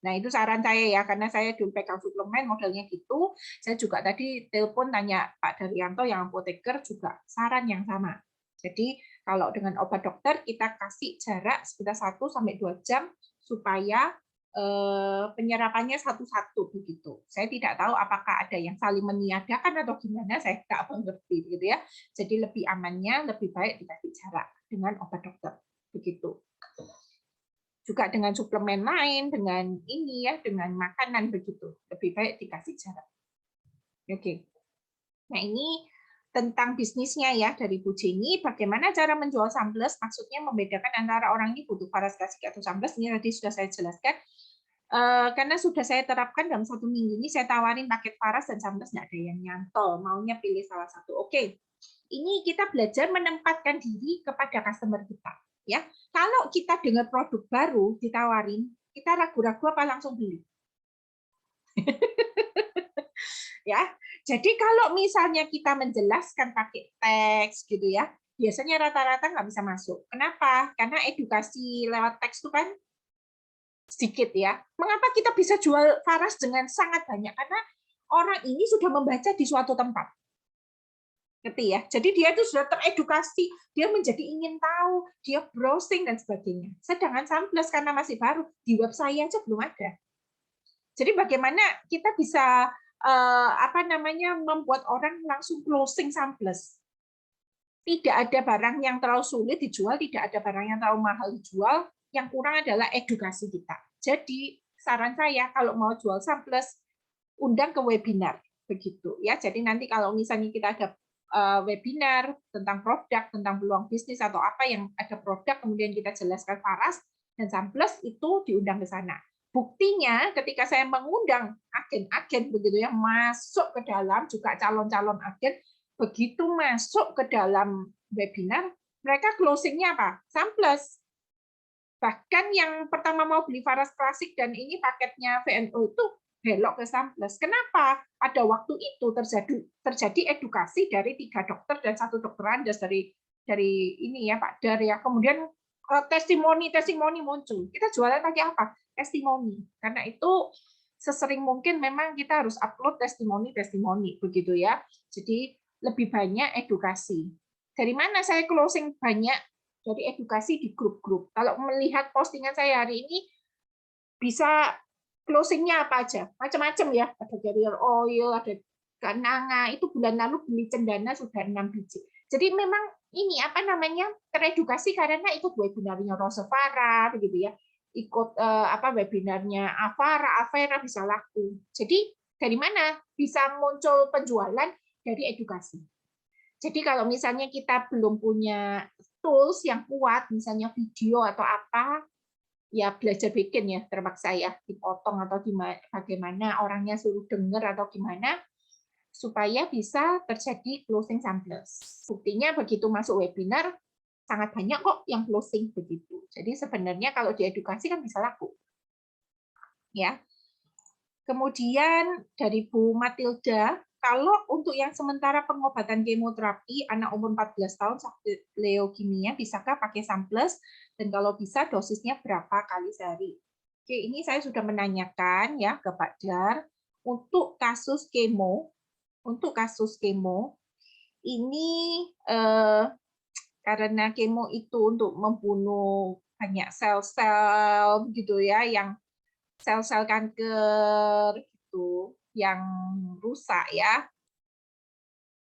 Nah, itu saran saya ya, karena saya dulu pegang suplemen modelnya gitu. Saya juga tadi telepon tanya Pak Daryanto yang apoteker juga saran yang sama. Jadi kalau dengan obat dokter kita kasih jarak sekitar 1-2 jam supaya penyerapannya satu-satu begitu. Saya tidak tahu apakah ada yang saling meniadakan atau gimana, saya tidak mengerti gitu ya. Jadi lebih amannya lebih baik dikasih jarak dengan obat dokter begitu. Juga dengan suplemen lain, dengan ini ya, dengan makanan begitu. Lebih baik dikasih jarak. Oke. Nah, ini tentang bisnisnya ya dari Bu Jenny, bagaimana cara menjual Sunplus, maksudnya membedakan antara orang ini butuh Faras Klasik atau Sunplus, ini tadi sudah saya jelaskan. Karena sudah saya terapkan dalam 1 minggu ini, saya tawarin paket Faras dan Sunplus, nggak ada yang nyantol, maunya pilih salah satu. Oke, ini kita belajar menempatkan diri kepada customer kita. Ya, kalau kita dengar produk baru ditawarin, kita ragu-ragu apa langsung beli. Ya, jadi kalau misalnya kita menjelaskan pakai teks gitu ya, biasanya rata-rata nggak bisa masuk. Kenapa? Karena edukasi lewat teks itu kan sedikit ya. Mengapa kita bisa jual Faras dengan sangat banyak? Karena orang ini sudah membaca di suatu tempat. Ngerti ya? Jadi dia itu sudah teredukasi, dia menjadi ingin tahu, dia browsing dan sebagainya. Sedangkan Sunplus karena masih baru, di web saya aja belum ada. Jadi bagaimana kita bisa membuat orang langsung closing Sunplus? Tidak ada barang yang terlalu sulit dijual, tidak ada barang yang terlalu mahal dijual, yang kurang adalah edukasi kita. Jadi saran saya kalau mau jual Sunplus, undang ke webinar begitu ya. Jadi nanti kalau misalnya kita ada webinar tentang produk, tentang peluang bisnis atau apa yang ada produk, kemudian kita jelaskan Faras dan Sunplus, itu diundang ke sana. Buktinya ketika saya mengundang agen-agen begitu ya masuk ke dalam, juga calon-calon agen, begitu masuk ke dalam webinar, mereka closing-nya apa? Sunplus. Bahkan yang pertama mau beli Faras Klasik dan ini paketnya VNO itu belok ke Sunplus. Kenapa? Ada waktu itu terjadi edukasi dari 3 dokter dan 1 dokter Andes dari ini ya Pak Dar ya. Kemudian testimoni muncul. Kita jualan pakai apa? Testimoni. Karena itu sesering mungkin memang kita harus upload testimoni begitu ya. Jadi lebih banyak edukasi. Dari mana saya closing banyak? Dari edukasi di grup-grup. Kalau melihat postingan saya hari ini, bisa closing-nya apa aja? Macam-macam ya. Ada Carrier Oil, ada Gananga. Itu bulan lalu beli cendana sudah 6 biji. Jadi memang ini teredukasi karena ikut webinarnya Rosevara begitu ya. Ikut webinarnya Avera bisa laku. Jadi dari mana bisa muncul penjualan? Dari edukasi. Jadi kalau misalnya kita belum punya tools yang kuat, misalnya video atau apa, ya belajar bikin ya, terpaksa ya dipotong atau bagaimana orangnya suruh dengar atau gimana supaya bisa terjadi closing samplers. Buktinya begitu masuk webinar sangat banyak kok yang closing begitu. Jadi sebenarnya kalau diedukasi kan bisa laku. Ya. Kemudian dari Bu Matilda, kalau untuk yang sementara pengobatan kemoterapi anak umur 14 tahun sakit leukemia, bisakah pakai samples? Dan kalau bisa dosisnya berapa kali sehari? Oke, ini saya sudah menanyakan ya ke Pak Dar. Untuk kasus kemo ini karena kemo itu untuk membunuh banyak sel-sel gitu ya, yang sel-sel kanker gitu yang rusak ya,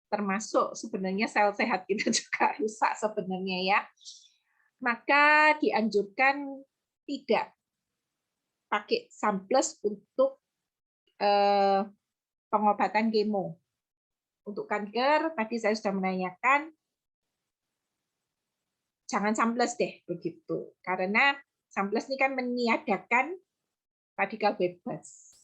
termasuk sebenarnya sel sehat kita juga rusak sebenarnya ya, maka dianjurkan tidak pakai samples untuk pengobatan kemo. Untuk kanker tadi saya sudah menanyakan jangan samples deh begitu, karena samples ini kan meniadakan radikal bebas.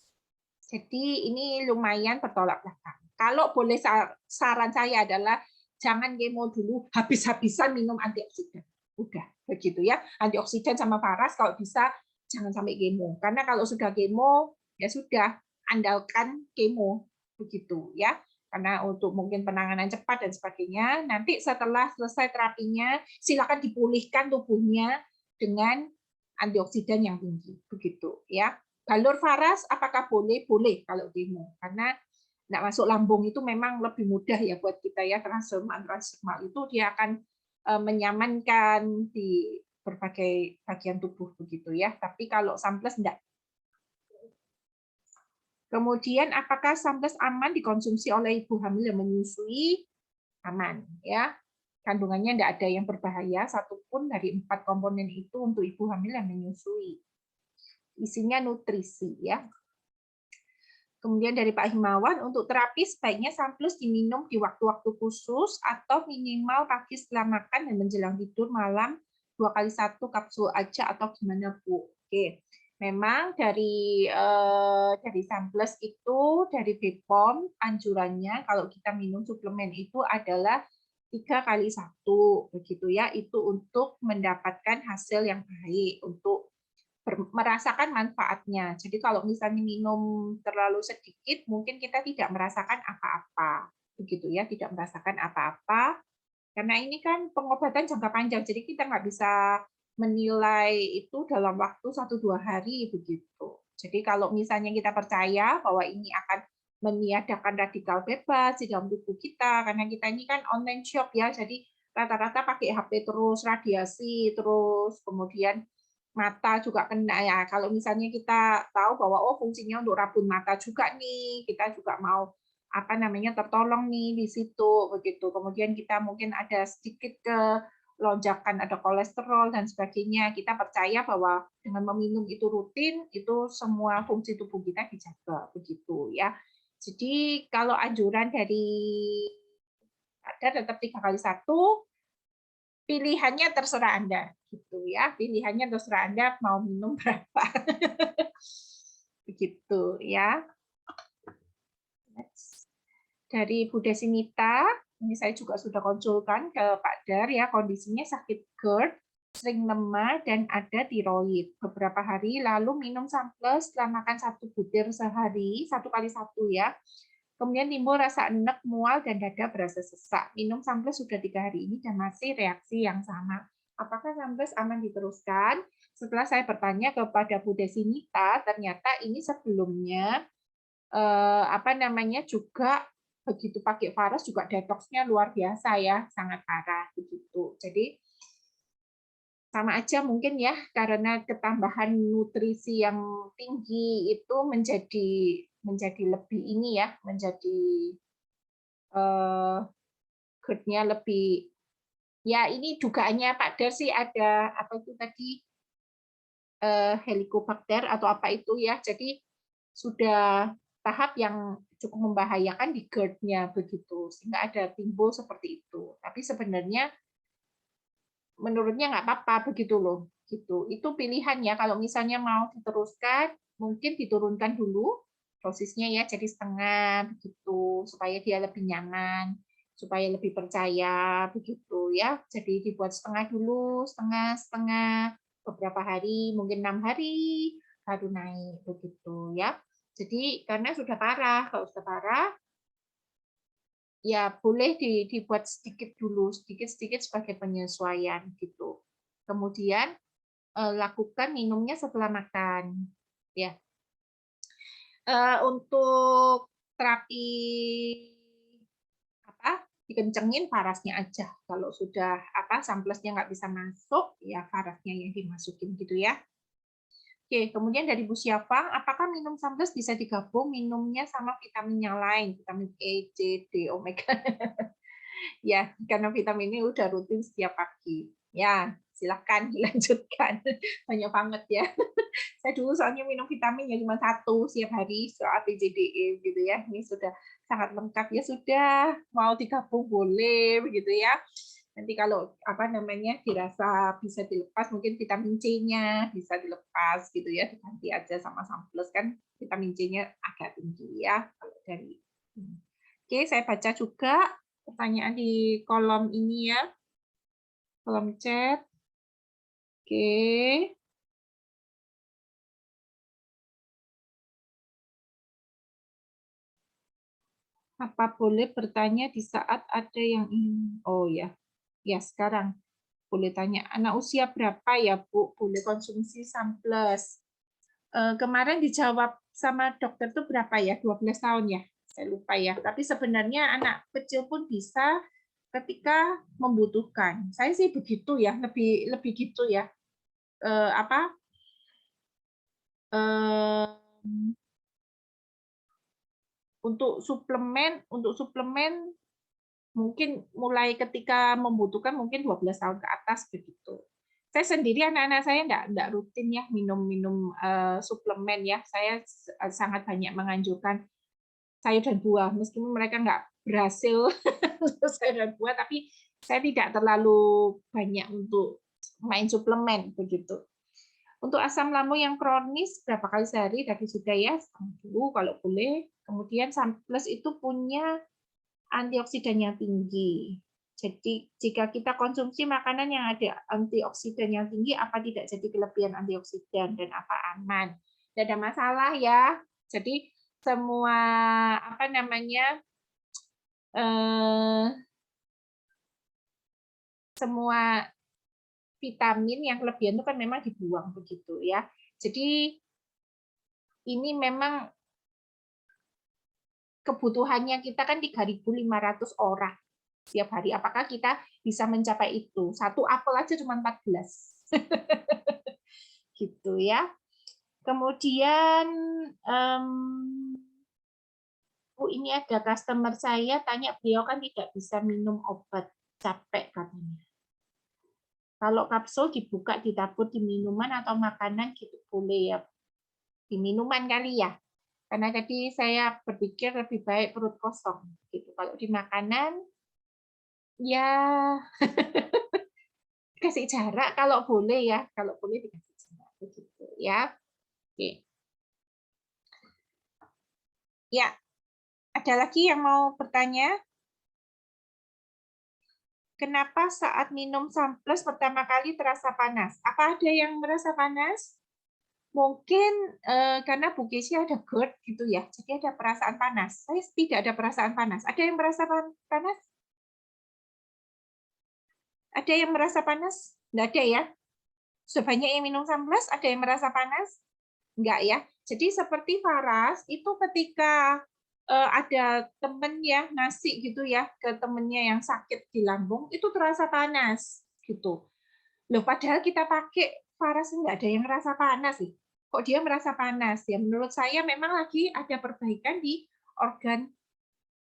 Jadi ini lumayan bertolak belakang. Kalau boleh saran saya adalah jangan kemo dulu, habis-habisan minum antioksidan. Udah begitu ya, antioksidan sama paras kalau bisa jangan sampai kemo. Karena kalau sudah kemo ya sudah, andalkan kemo begitu ya. Karena untuk mungkin penanganan cepat dan sebagainya, nanti setelah selesai terapinya silakan dipulihkan tubuhnya dengan antioksidan yang tinggi begitu ya. Galur varas apakah boleh? Boleh kalau kemo, karena nggak masuk lambung itu memang lebih mudah ya buat kita ya, transdermal itu dia akan menyamankan di berbagai bagian tubuh begitu ya. Tapi kalau samples enggak. Kemudian apakah samples aman dikonsumsi oleh ibu hamil yang menyusui? Aman ya. Kandungannya enggak ada yang berbahaya satupun dari 4 komponen itu untuk ibu hamil yang menyusui. Isinya nutrisi ya. Kemudian dari Pak Himawan, untuk terapi sebaiknya samples diminum di waktu-waktu khusus atau minimal pagi setelah makan dan menjelang tidur malam 2x1 kapsul aja atau gimana Bu? Oke, memang dari samples itu dari BPOM anjurannya kalau kita minum suplemen itu adalah 3x1 begitu ya, itu untuk mendapatkan hasil yang baik, untuk merasakan manfaatnya. Jadi kalau misalnya minum terlalu sedikit, mungkin kita tidak merasakan apa-apa, begitu ya, tidak merasakan apa-apa. Karena ini kan pengobatan jangka panjang, jadi kita nggak bisa menilai itu dalam waktu 1-2 hari begitu. Jadi kalau misalnya kita percaya bahwa ini akan meniadakan radikal bebas di dalam tubuh kita, karena kita ini kan online shop ya, jadi rata-rata pakai HP terus, radiasi terus, kemudian mata juga kena ya. Kalau misalnya kita tahu bahwa oh fungsinya untuk rabun mata juga nih, kita juga mau apa namanya tertolong nih di situ begitu. Kemudian kita mungkin ada sedikit lonjakan ada kolesterol dan sebagainya. Kita percaya bahwa dengan meminum itu rutin itu semua fungsi tubuh kita dijaga begitu ya. Jadi kalau anjuran dari ada tetap 3x1, pilihannya terserah Anda gitu ya, pilihannya terserah Anda mau minum berapa. Begitu ya. Dari Bu Desinita, ini saya juga sudah konsulkan ke Pak Dar ya, kondisinya sakit GERD, sering lemah dan ada tiroid. Beberapa hari lalu minum samples setelah makan 1 butir sehari, 1x1 ya. Kemudian timbul rasa enek, mual, dan dada berasa sesak. Minum samples sudah 3 hari ini dan masih reaksi yang sama. Apakah samples aman diteruskan? Setelah saya bertanya kepada Bu Desinita, ternyata ini sebelumnya juga begitu pakai Faros juga detoksnya luar biasa ya, sangat parah begitu. Jadi sama aja mungkin ya, karena ketambahan nutrisi yang tinggi itu menjadi lebih ini ya, menjadi GERD-nya lebih ya, ini dugaannya Pak Dar sih ada apa itu tadi Helicobacter atau apa itu ya. Jadi sudah tahap yang cukup membahayakan di GERD-nya begitu, sehingga ada timbul seperti itu. Tapi sebenarnya menurutnya nggak apa-apa begitu loh. gitu. Itu pilihan ya, kalau misalnya mau diteruskan, mungkin diturunkan dulu dosisnya ya, jadi setengah begitu, supaya dia lebih nyaman, supaya lebih percaya begitu ya. Jadi dibuat setengah dulu, setengah beberapa hari, mungkin 6 hari baru naik begitu ya. Jadi karena sudah parah, kalau sudah parah ya boleh dibuat sedikit dulu, sedikit-sedikit sebagai penyesuaian gitu. Kemudian lakukan minumnya setelah makan. Ya. Untuk terapi apa? Dikencengin parasnya aja. Kalau sudah samplesnya nggak bisa masuk, ya parasnya yang dimasukin gitu ya. Oke, kemudian dari Bu Syafang, apakah minum samples bisa digabung minumnya sama vitamin yang lain, vitamin E, C, D, omega? Ya, karena vitamin ini udah rutin setiap pagi. Ya, silahkan dilanjutkan. Banyak banget ya. Saya dulu soalnya minum vitamin ya cuma 1 setiap hari, A, B, C, D, E gitu ya. Ini sudah sangat lengkap ya sudah, mau digabung boleh begitu ya. Nanti kalau dirasa bisa dilepas, mungkin vitamin C-nya bisa dilepas gitu ya, diganti aja sama samples kan vitamin C-nya agak tinggi ya kalau dari. Oke, saya baca juga pertanyaan di kolom ini ya, kolom chat. Oke. Apa boleh bertanya di saat ada yang ingin? Oh ya, ya sekarang boleh tanya. Anak usia berapa ya Bu boleh konsumsi samples? Kemarin dijawab sama dokter tuh berapa ya? 12 tahun ya? Saya lupa ya. Tapi sebenarnya anak kecil pun bisa ketika membutuhkan. Saya sih begitu ya, lebih lebih gitu ya. Apa? Untuk suplemen mungkin mulai ketika membutuhkan mungkin 12 tahun ke atas begitu. Saya sendiri anak-anak saya enggak rutin ya minum suplemen ya. Saya sangat banyak menganjurkan sayur dan buah meskipun mereka enggak berhasil sayur dan buah, tapi saya tidak terlalu banyak untuk main suplemen begitu. Untuk asam lambung yang kronis berapa kali sehari tadi sudah ya, dulu kalau boleh. Kemudian samples itu punya antioksidan yang tinggi. Jadi jika kita konsumsi makanan yang ada antioksidan yang tinggi, apa tidak jadi kelebihan antioksidan dan apa aman? Tidak ada masalah ya. Jadi semua semua vitamin yang kelebihan itu kan memang dibuang begitu ya. Jadi ini memang kebutuhannya kita kan 3.500 orang setiap hari. Apakah kita bisa mencapai itu? Satu apel aja cuma 14. Gitu ya. Kemudian ini ada customer saya tanya, beliau kan tidak bisa minum obat, capek katanya. Kalau kapsul dibuka, ditabur di minuman atau makanan gitu boleh ya. Di minuman kali ya. Karena tadi saya berpikir lebih baik perut kosong gitu. Kalau di makanan ya kasih jarak kalau boleh ya, kalau boleh dikasih jarak begitu ya. Oke. Ya, ada lagi yang mau bertanya? Kenapa saat minum samples pertama kali terasa panas? Apa ada yang merasa panas? Mungkin karena Bu Kesi ada GERD gitu ya, jadi ada perasaan panas. Saya tidak ada perasaan panas. Ada yang merasa panas? Ada yang merasa panas? Nggak ada ya? Sebanyak yang minum samples, ada yang merasa panas? Enggak ya. Jadi seperti Faras, itu ketika ada temen ya ngasih gitu ya ke temennya yang sakit di lambung, itu terasa panas gitu. Loh, padahal kita pakai Faras enggak ada yang merasa panas sih. Kok dia merasa panas? Ya menurut saya memang lagi ada perbaikan di organ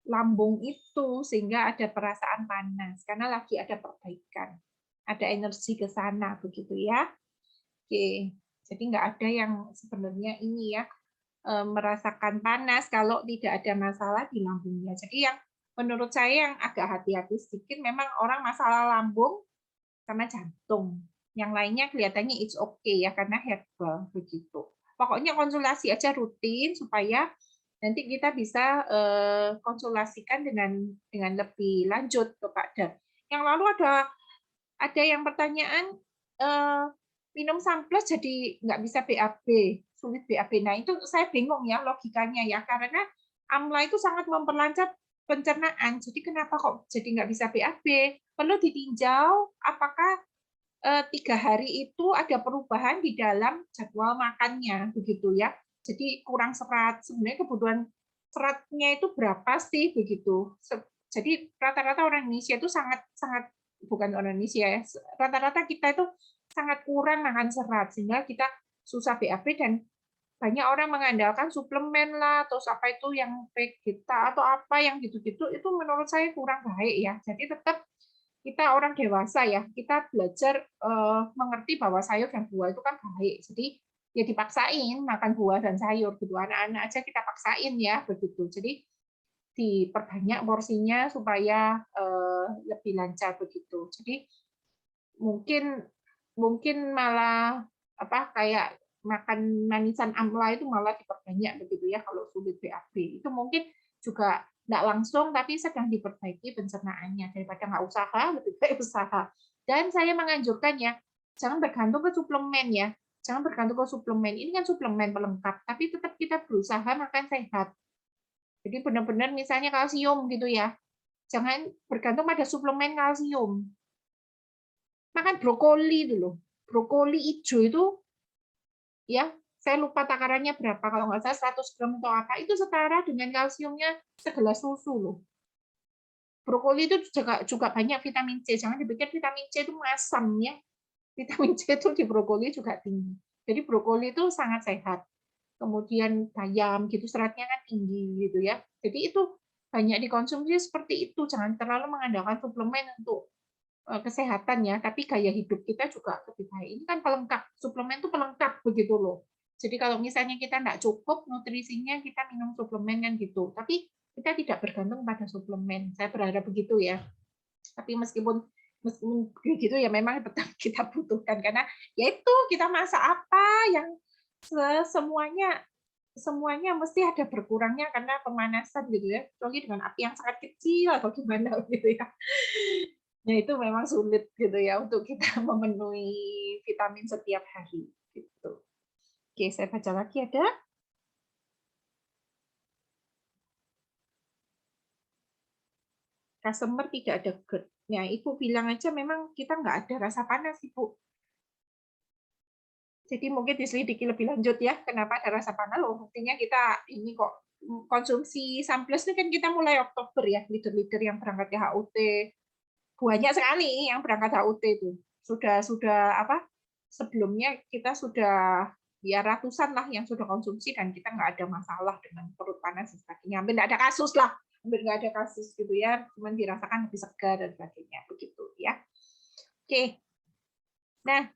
lambung itu sehingga ada perasaan panas karena lagi ada perbaikan. Ada energi ke sana begitu ya. Oke. Jadi nggak ada yang sebenarnya ini ya merasakan panas kalau tidak ada masalah di lambungnya. Jadi yang menurut saya yang agak hati-hati sedikit memang orang masalah lambung sama jantung. Yang lainnya kelihatannya it's okay ya karena herbal begitu. Pokoknya konsultasi aja rutin supaya nanti kita bisa konsultasikan dengan lebih lanjut kepada. Yang lalu ada yang pertanyaan minum samples jadi nggak bisa BAB, sulit BAB. Nah itu saya bingung ya logikanya ya karena AMLA itu sangat memperlancar pencernaan. Jadi kenapa kok jadi nggak bisa BAB? Perlu ditinjau apakah 3 hari itu ada perubahan di dalam jadwal makannya, begitu ya. Jadi kurang serat. Sebenarnya kebutuhan seratnya itu berapa sih, begitu. Jadi rata-rata orang Indonesia itu sangat bukan orang Indonesia ya, rata-rata kita itu sangat kurang makan serat sehingga kita susah BAB dan banyak orang mengandalkan suplemen lah, terus apa itu yang Vegeta atau apa yang gitu-gitu itu menurut saya kurang baik ya. Jadi tetap kita orang dewasa ya, kita belajar mengerti bahwa sayur dan buah itu kan baik. Jadi ya dipaksain makan buah dan sayur gitu. Anak-anak aja kita paksain ya begitu. Jadi diperbanyak porsinya supaya lebih lancar begitu. Jadi mungkin mungkin malah apa kayak makan manisan AMLA itu malah diperbanyak begitu ya kalau sulit BAB. Itu mungkin juga nggak langsung tapi sedang diperbaiki pencernaannya daripada nggak usaha lebih baik usaha. Dan saya menganjurkan ya jangan bergantung ke suplemen ya, jangan bergantung ke suplemen. Ini kan suplemen pelengkap, tapi tetap kita berusaha makan sehat. Jadi benar-benar misalnya kalsium gitu ya, jangan bergantung pada suplemen kalsium. Makan brokoli dulu, brokoli hijau itu ya saya lupa takarannya berapa kalau nggak salah 100 gram atau apa itu setara dengan kalsiumnya segelas susu loh. Brokoli itu juga banyak vitamin C. Jangan dipikir vitamin C itu masam ya. Vitamin C itu di brokoli juga tinggi. Jadi brokoli itu sangat sehat. Kemudian bayam gitu seratnya kan tinggi gitu ya. Jadi itu banyak dikonsumsi seperti itu. Jangan terlalu mengandalkan suplemen untuk kesehatan ya, tapi gaya hidup kita juga lebih baik. Ini kan pelengkap, suplemen itu pelengkap begitu loh. Jadi kalau misalnya kita nggak cukup nutrisinya, kita minum suplemen kan gitu. Tapi kita tidak bergantung pada suplemen. Saya berharap begitu ya. Tapi meskipun begitu ya memang tetap kita butuhkan karena yaitu kita masak apa yang semuanya mesti ada berkurangnya karena pemanasan gitu ya. Kecuali dengan api yang sangat kecil atau gimana gitu ya. Ya itu memang sulit gitu ya untuk kita memenuhi vitamin setiap hari gitu. Oke, saya baca lagi ada. Customer tidak ada GERD. Ya, Ibu bilang aja memang kita nggak ada rasa panas, Ibu. Jadi mungkin diselidiki lebih lanjut ya, kenapa ada rasa panas loh. Buktinya kita ini kok konsumsi samples ini kan kita mulai Oktober ya, leader-leader yang berangkat ke HUT. Banyak sekali yang berangkat HUT itu. Sudah apa? Sebelumnya kita sudah ya ratusan lah yang sudah konsumsi dan kita nggak ada masalah dengan perut panas dan sebagainya. Hampir nggak ada kasus lah, hampir nggak ada kasus gitu ya. Cuman dirasakan lebih segar dan sebagainya begitu ya. Oke. Nah,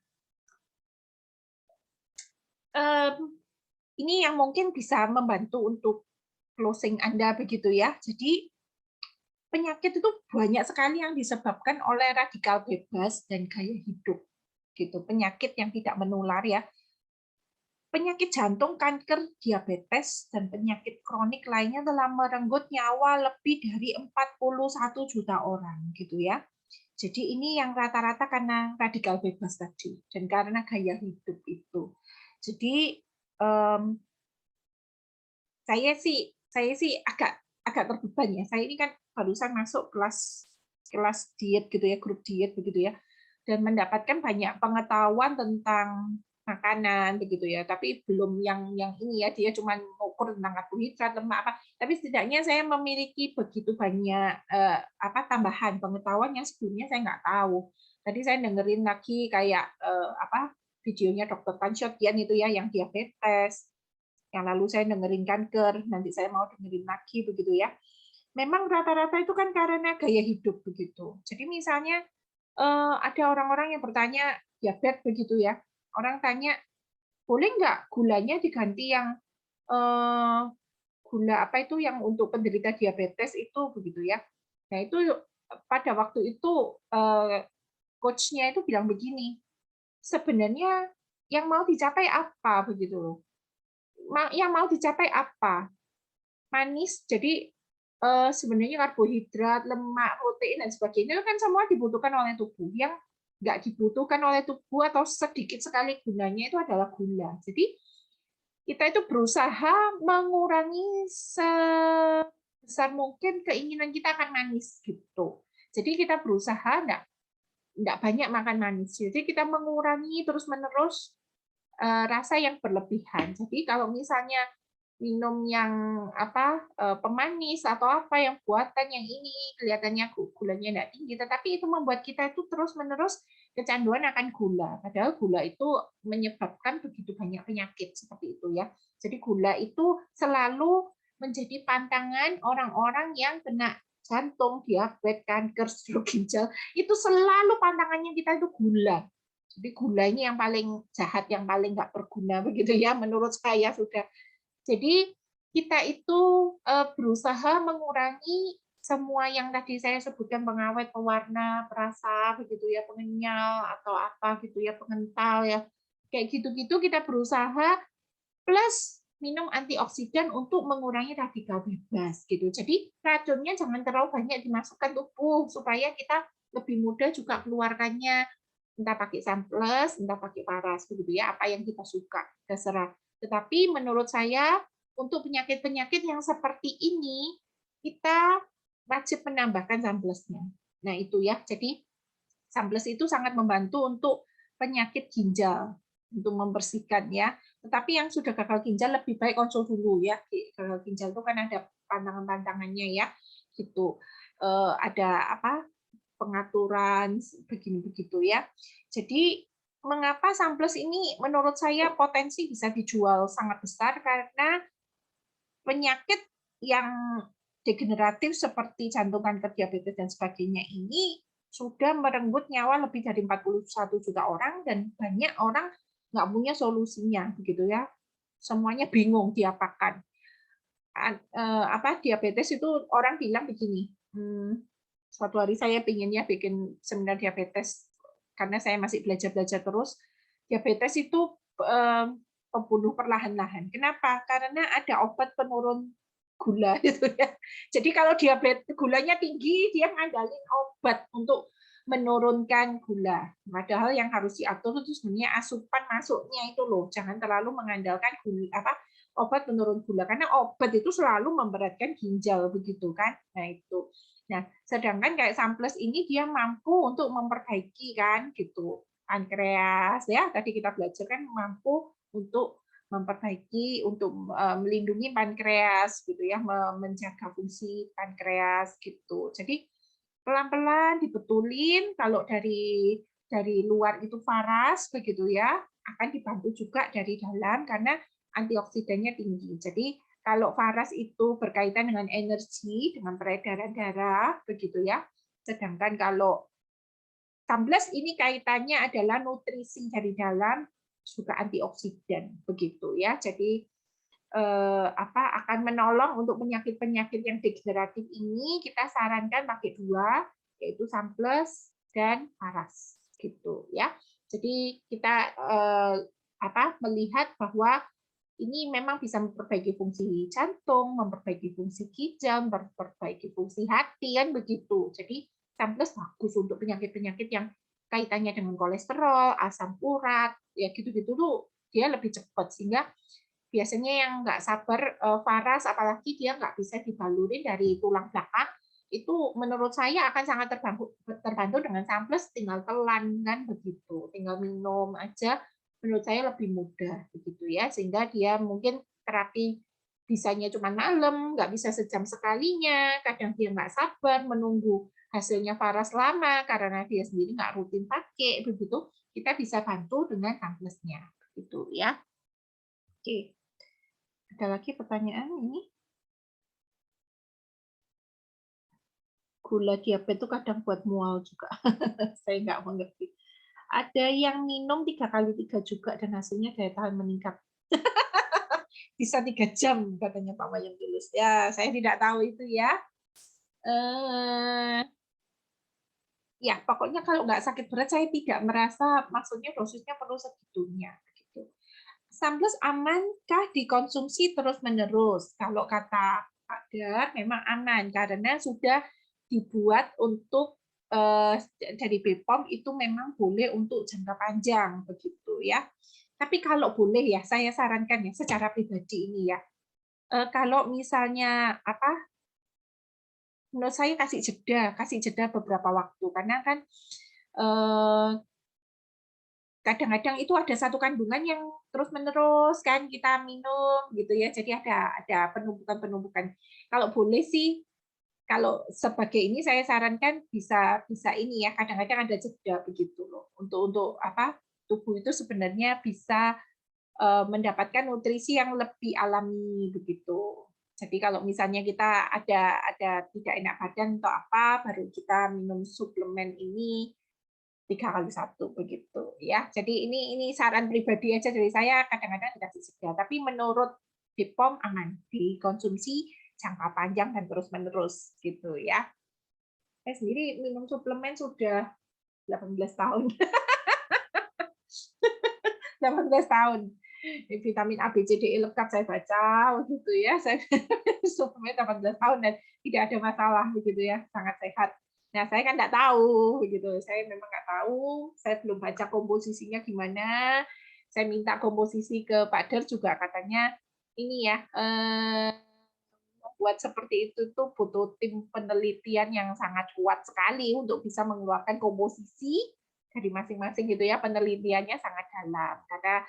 ini yang mungkin bisa membantu untuk closing Anda begitu ya. Jadi penyakit itu banyak sekali yang disebabkan oleh radikal bebas dan gaya hidup. Gitu. Penyakit yang tidak menular ya. Penyakit jantung, kanker, diabetes, dan penyakit kronik lainnya telah merenggut nyawa lebih dari 41 juta orang gitu ya. Jadi ini yang rata-rata karena radikal bebas tadi dan karena gaya hidup itu. Jadi saya sih agak terbeban ya. Saya ini kan barusan masuk kelas diet gitu ya, grup diet begitu ya, dan mendapatkan banyak pengetahuan tentang makanan begitu ya. Tapi belum yang ini ya, dia cuma mengukur tentang karbohidrat, lemak apa. Tapi setidaknya saya memiliki begitu banyak apa tambahan pengetahuan yang sebelumnya saya nggak tahu. Tadi saya dengerin lagi kayak apa videonya Dr. Tan Shot itu ya yang diabetes, yang lalu saya dengerin kanker, nanti saya mau dengerin lagi begitu ya. Memang rata-rata itu kan karena gaya hidup begitu. Jadi misalnya ada orang-orang yang bertanya diabetes begitu ya. Orang tanya, boleh nggak gulanya diganti yang gula apa itu yang untuk penderita diabetes itu begitu ya. Nah itu pada waktu itu coach-nya itu bilang begini, sebenarnya yang mau dicapai apa begitu loh. Yang mau dicapai apa? Manis. Jadi sebenarnya karbohidrat, lemak, protein dan sebagainya itu kan semua dibutuhkan oleh tubuh. Yang nggak dibutuhkan oleh tubuh atau sedikit sekali gunanya itu adalah gula. Jadi kita itu berusaha mengurangi sebesar mungkin keinginan kita akan manis gitu. Jadi kita berusaha enggak banyak makan manis. Jadi kita mengurangi terus-menerus rasa yang berlebihan. Jadi kalau misalnya minum yang pemanis atau apa yang buatan yang ini kelihatannya gulanya tidak tinggi, tetapi itu membuat kita itu terus-menerus kecanduan akan gula. Padahal gula itu menyebabkan begitu banyak penyakit seperti itu ya. Jadi gula itu selalu menjadi pantangan orang-orang yang kena jantung, diabetes, kanker, stroke ginjal. Itu selalu pantangannya kita itu gula. Jadi gula ini yang paling jahat, yang paling nggak berguna begitu ya menurut saya sudah. Jadi kita itu berusaha mengurangi semua yang tadi saya sebutkan, pengawet, pewarna, perasa begitu ya, pengenyal atau apa gitu ya, pengental ya. Kayak gitu-gitu kita berusaha plus minum antioksidan untuk mengurangi radikal bebas gitu. Jadi racunnya jangan terlalu banyak dimasukkan tubuh supaya kita lebih mudah juga keluarkannya, entah pakai Sunplus, entah pakai paras begitu ya, apa yang kita suka, terserah. Tetapi menurut saya untuk penyakit-penyakit yang seperti ini kita wajib menambahkan Sunplusnya. Nah, itu ya. Jadi Sunplus itu sangat membantu untuk penyakit ginjal, untuk membersihkan ya. Tetapi yang sudah gagal ginjal lebih baik konsul dulu ya. Gagal ginjal itu kan ada pantangan-pantangannya ya. Gitu. Ada apa? Pengaturan begini begitu ya. Jadi mengapa Sunplus ini menurut saya potensi bisa dijual sangat besar karena penyakit yang degeneratif seperti jantung, kanker, diabetes dan sebagainya ini sudah merenggut nyawa lebih dari 41 juta orang dan banyak orang nggak punya solusinya begitu ya. Semuanya bingung diapakan. Diabetes itu orang bilang begini, suatu hari saya pinginnya bikin seminar diabetes karena saya masih belajar terus. Diabetes itu pembunuh perlahan-lahan. Kenapa? Karena ada obat penurun gula gitu ya. Jadi kalau diabetes gulanya tinggi, dia ngandalin obat untuk menurunkan gula. Padahal yang harus diatur itu sebenarnya asupan masuknya itu loh. Jangan terlalu mengandalkan obat penurun gula karena obat itu selalu memberatkan ginjal begitu kan. Nah itu. Nah, sedangkan kayak Sunplus ini dia mampu untuk memperbaiki kan gitu. Pankreas ya, tadi kita belajar kan mampu untuk memperbaiki, untuk melindungi pankreas gitu ya, menjaga fungsi pankreas gitu. Jadi pelan-pelan dibetulin, kalau dari luar itu paras begitu ya, akan dibantu juga dari dalam karena antioksidannya tinggi. Jadi kalau paras itu berkaitan dengan energi, dengan peredaran darah begitu ya. Sedangkan kalau Sunplus ini kaitannya adalah nutrisi dari dalam juga antioksidan begitu ya. Jadi akan menolong untuk penyakit-penyakit yang degeneratif ini kita sarankan pakai dua, yaitu Sunplus dan paras gitu ya. Jadi kita melihat bahwa ini memang bisa memperbaiki fungsi jantung, memperbaiki fungsi ginjal, memperbaiki fungsi hati kan begitu. Jadi Sunplus bagus untuk penyakit-penyakit yang kaitannya dengan kolesterol, asam urat, ya gitu-gitu tuh dia lebih cepat sehingga biasanya yang nggak sabar paras, apalagi dia nggak bisa dibalurin dari tulang belakang, itu menurut saya akan sangat terbantu dengan Sunplus, tinggal telan kan begitu, tinggal minum aja. Menurut saya lebih mudah begitu ya, sehingga dia mungkin terapi bisanya cuma malam, nggak bisa sejam sekalinya, kadang dia nggak sabar menunggu hasilnya paras lama karena dia sendiri nggak rutin pakai begitu, kita bisa bantu dengan Sunplusnya gitu ya. Oke. Ada lagi pertanyaan ini? Gula diabetes itu kadang buat mual juga. Saya nggak mengerti. Ada yang minum 3x3 juga dan hasilnya daya tahan meningkat. Bisa 3 jam katanya Pak Wayan tulis. Ya, saya tidak tahu itu ya. Ya, pokoknya kalau nggak sakit berat, saya tidak merasa, maksudnya dosisnya perlu segitunya. Gitu. Sunplus amankah dikonsumsi terus-menerus? Kalau kata Pak Dar, memang aman, karena sudah dibuat untuk dari BPOM itu memang boleh untuk jangka panjang, begitu ya. Tapi kalau boleh ya, saya sarankan ya, secara pribadi ini ya, kalau misalnya apa, menurut saya kasih jeda beberapa waktu, karena kan eh, kadang-kadang itu ada satu kandungan yang terus-menerus kan kita minum gitu ya, jadi ada penumpukan-penumpukan. Kalau boleh sih, kalau sebagai ini saya sarankan bisa bisa ini ya, kadang-kadang ada jeda begitu loh, untuk apa, tubuh itu sebenarnya bisa mendapatkan nutrisi yang lebih alami begitu. Jadi kalau misalnya kita ada tidak enak badan atau apa, baru kita minum suplemen ini 3x1 begitu ya. Jadi ini saran pribadi aja dari saya, kadang-kadang dikasih jeda, tapi menurut BPOM aman dikonsumsi jangka panjang dan terus-menerus gitu ya. Saya sendiri minum suplemen sudah 18 tahun. 18 tahun. Vitamin A, B, C, D, E lengkap saya baca begitu ya. Saya suplemen 18 tahun dan tidak ada masalah begitu ya, sangat sehat. Nah, saya kan nggak tahu begitu. Saya memang nggak tahu, saya belum baca komposisinya gimana. Saya minta komposisi ke Pak Der juga katanya ini ya, buat seperti itu tuh butuh tim penelitian yang sangat kuat sekali untuk bisa mengeluarkan komposisi dari masing-masing gitu ya, penelitiannya sangat dalam karena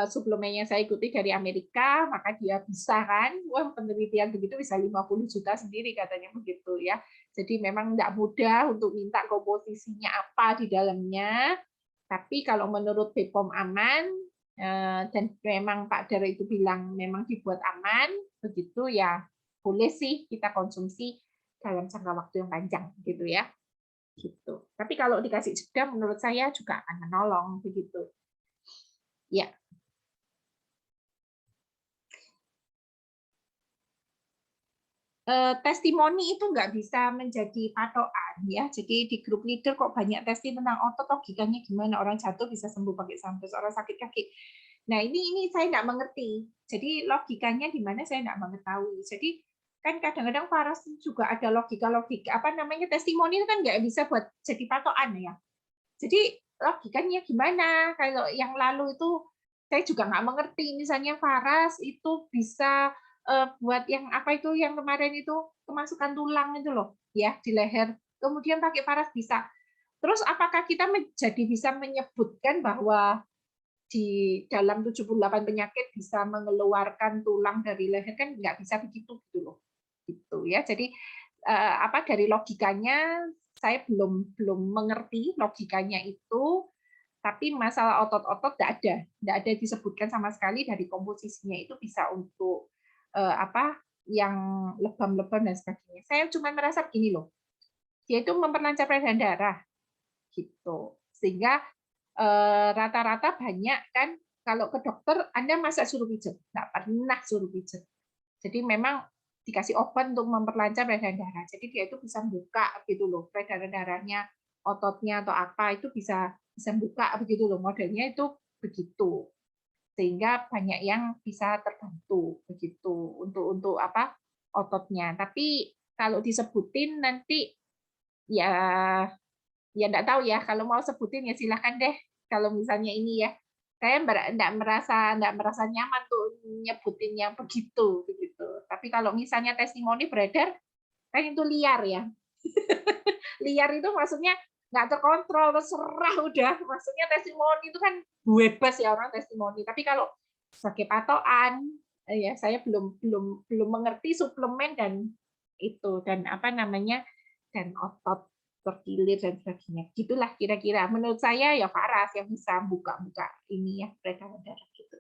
suplemen yang saya ikuti dari Amerika, maka dia bisa kan, wah penelitian begitu bisa 50 juta sendiri katanya begitu ya. Jadi memang tidak mudah untuk minta komposisinya apa di dalamnya, tapi kalau menurut BPOM aman, dan memang Pak Dara itu bilang memang dibuat aman, begitu ya boleh sih kita konsumsi dalam jangka waktu yang panjang gitu ya. Gitu. Tapi kalau dikasih jeda menurut saya juga akan menolong begitu. Ya. Testimoni itu nggak bisa menjadi patokan ya. Jadi di grup leader kok banyak testimoni tentang otot, logikanya gimana orang jatuh bisa sembuh pakai Sunplus, orang sakit kaki. Nah ini saya nggak mengerti. Jadi logikanya di mana saya nggak mengetahui. Jadi kan kadang-kadang Paras juga ada logika apa namanya testimoni itu kan nggak bisa buat jadi patokan ya. Jadi logikanya gimana? Kalau yang lalu itu saya juga nggak mengerti. Misalnya Faras itu bisa buat yang apa itu yang kemarin itu kemasukan tulang itu loh, ya di leher. Kemudian pakai Faras bisa. Terus apakah kita jadi bisa menyebutkan bahwa di dalam 78 penyakit bisa mengeluarkan tulang dari leher, kan nggak bisa begitu gitu loh. Gitu ya. Jadi apa dari logikanya saya belum mengerti logikanya itu, tapi masalah otot-otot tidak ada disebutkan sama sekali dari komposisinya itu bisa untuk apa yang lebam-lebam dan sebagainya. Saya cuma merasa begini loh, dia itu memperlancar peredaran darah gitu, sehingga rata-rata banyak kan kalau ke dokter Anda masa suruh pijat, nggak pernah suruh pijat. Jadi memang dikasih obat untuk memperlancar peredaran darah. Jadi dia itu bisa buka gitu loh, peredaran darahnya, ototnya atau apa itu bisa bisa buka begitu loh, modelnya itu begitu. Sehingga banyak yang bisa terbantu begitu untuk apa ototnya. Tapi kalau disebutin nanti ya ya enggak tahu ya, kalau mau sebutin ya silakan deh. Kalau misalnya ini ya, saya enggak merasa nyaman tuh nyebutin yang begitu begitu. Tapi kalau misalnya testimoni beredar kan itu liar ya. Liar itu maksudnya nggak terkontrol, terserah udah. Maksudnya testimoni itu kan bebas ya orang testimoni. Tapi kalau sebagai patokan ya saya belum mengerti suplemen dan itu dan apa namanya dan otot terkilir dan sebagainya. Gitulah kira-kira. Menurut saya ya Faras yang bisa buka-buka ini ya peredaran darah gitu.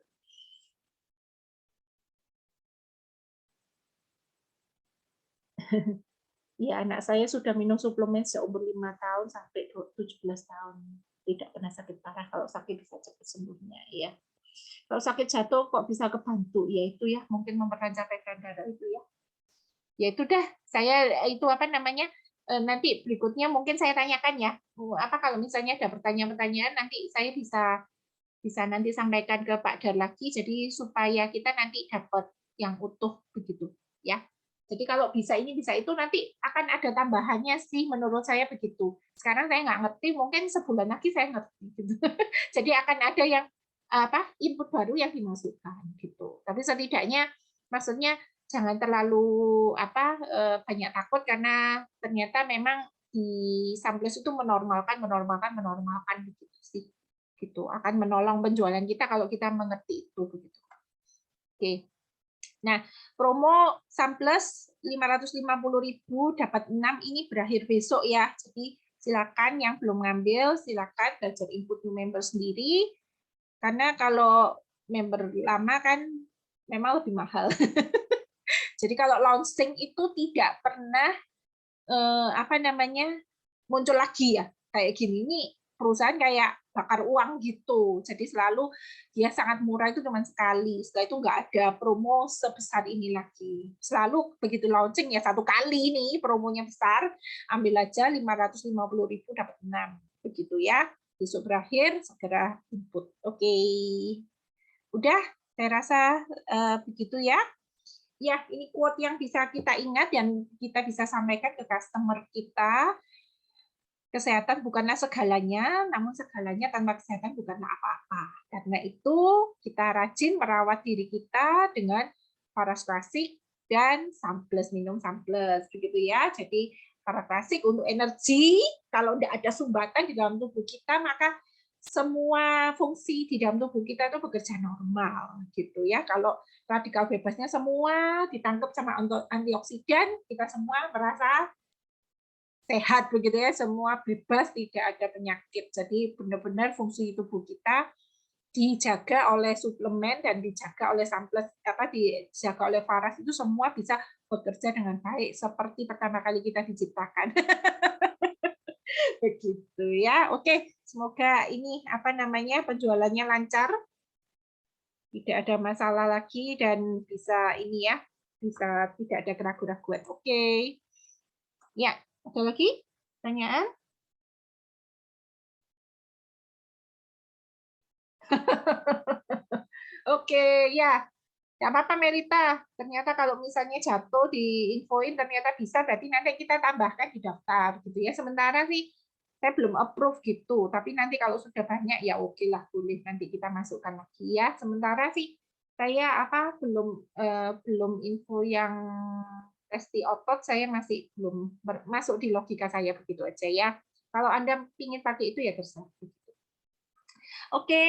Ya, anak saya sudah minum suplemen seumur 5 tahun sampai 17 tahun. Tidak pernah sakit parah. Kalau sakit bisa cepat sembuhnya ya. Kalau sakit jatuh kok bisa kebantu, ya itu ya mungkin memperlancar peredaran darah itu ya. Ya itu dah, saya itu apa namanya nanti berikutnya mungkin saya tanyakan ya, apa kalau misalnya ada pertanyaan-pertanyaan nanti saya bisa nanti sampaikan ke Pak Dar lagi, jadi supaya kita nanti dapat yang utuh begitu ya. Jadi kalau bisa ini bisa itu nanti akan ada tambahannya sih menurut saya begitu. Sekarang saya nggak ngerti, mungkin sebulan lagi saya ngerti gitu. Jadi akan ada yang input baru yang dimasukkan gitu. Tapi setidaknya maksudnya jangan terlalu banyak takut karena ternyata memang di Samples itu menormalkan begitu sih. Gitu. Akan menolong penjualan kita kalau kita mengerti itu begitu. Oke. Nah, promo Samples 550.000 dapat 6 ini berakhir besok ya. Jadi silakan yang belum ngambil silakan belajar input new member sendiri. Karena kalau member lama kan memang lebih mahal. Jadi kalau launching itu tidak pernah muncul lagi ya kayak gini. Ini perusahaan kayak bakar uang gitu. Jadi selalu dia sangat murah itu cuma sekali. Setelah itu nggak ada promo sebesar ini lagi. Selalu begitu launching ya satu kali nih promonya besar, ambil aja 550.000 dapat 6. Begitu ya. Besok berakhir segera input. Oke. Udah, saya rasa begitu ya. Ya, ini quote yang bisa kita ingat dan kita bisa sampaikan ke customer kita. Kesehatan bukanlah segalanya, namun segalanya tanpa kesehatan bukanlah apa-apa. Karena itu, kita rajin merawat diri kita dengan Paras Klasik dan Samples, minum Samples. Begitu ya. Jadi, Paras Klasik untuk energi, kalau tidak ada sumbatan di dalam tubuh kita, maka semua fungsi di dalam tubuh kita itu bekerja normal. Gitu ya. Kalau radikal bebasnya semua ditangkap sama antioksidan, kita semua merasa sehat begitu ya, semua bebas, tidak ada penyakit. Jadi benar-benar fungsi tubuh kita dijaga oleh suplemen dan dijaga oleh Samples, dijaga oleh Faras, itu semua bisa bekerja dengan baik seperti pertama kali kita diciptakan. Begitu ya. Oke, semoga ini penjualannya lancar, tidak ada masalah lagi dan bisa ini ya, bisa tidak ada keraguan-keraguan. Oke. Ya, ada lagi pertanyaan? Oke, ya. Nggak apa-apa, Merita. Ternyata kalau misalnya jatuh di infoin ternyata bisa, berarti nanti kita tambahkan di daftar gitu ya. Sementara sih saya belum approve gitu, tapi nanti kalau sudah banyak ya oke lah, boleh nanti kita masukkan lagi ya. Sementara sih saya belum info yang testi otot, saya masih belum masuk di logika saya begitu aja ya. Kalau Anda ingin pakai itu ya terserah. Oke.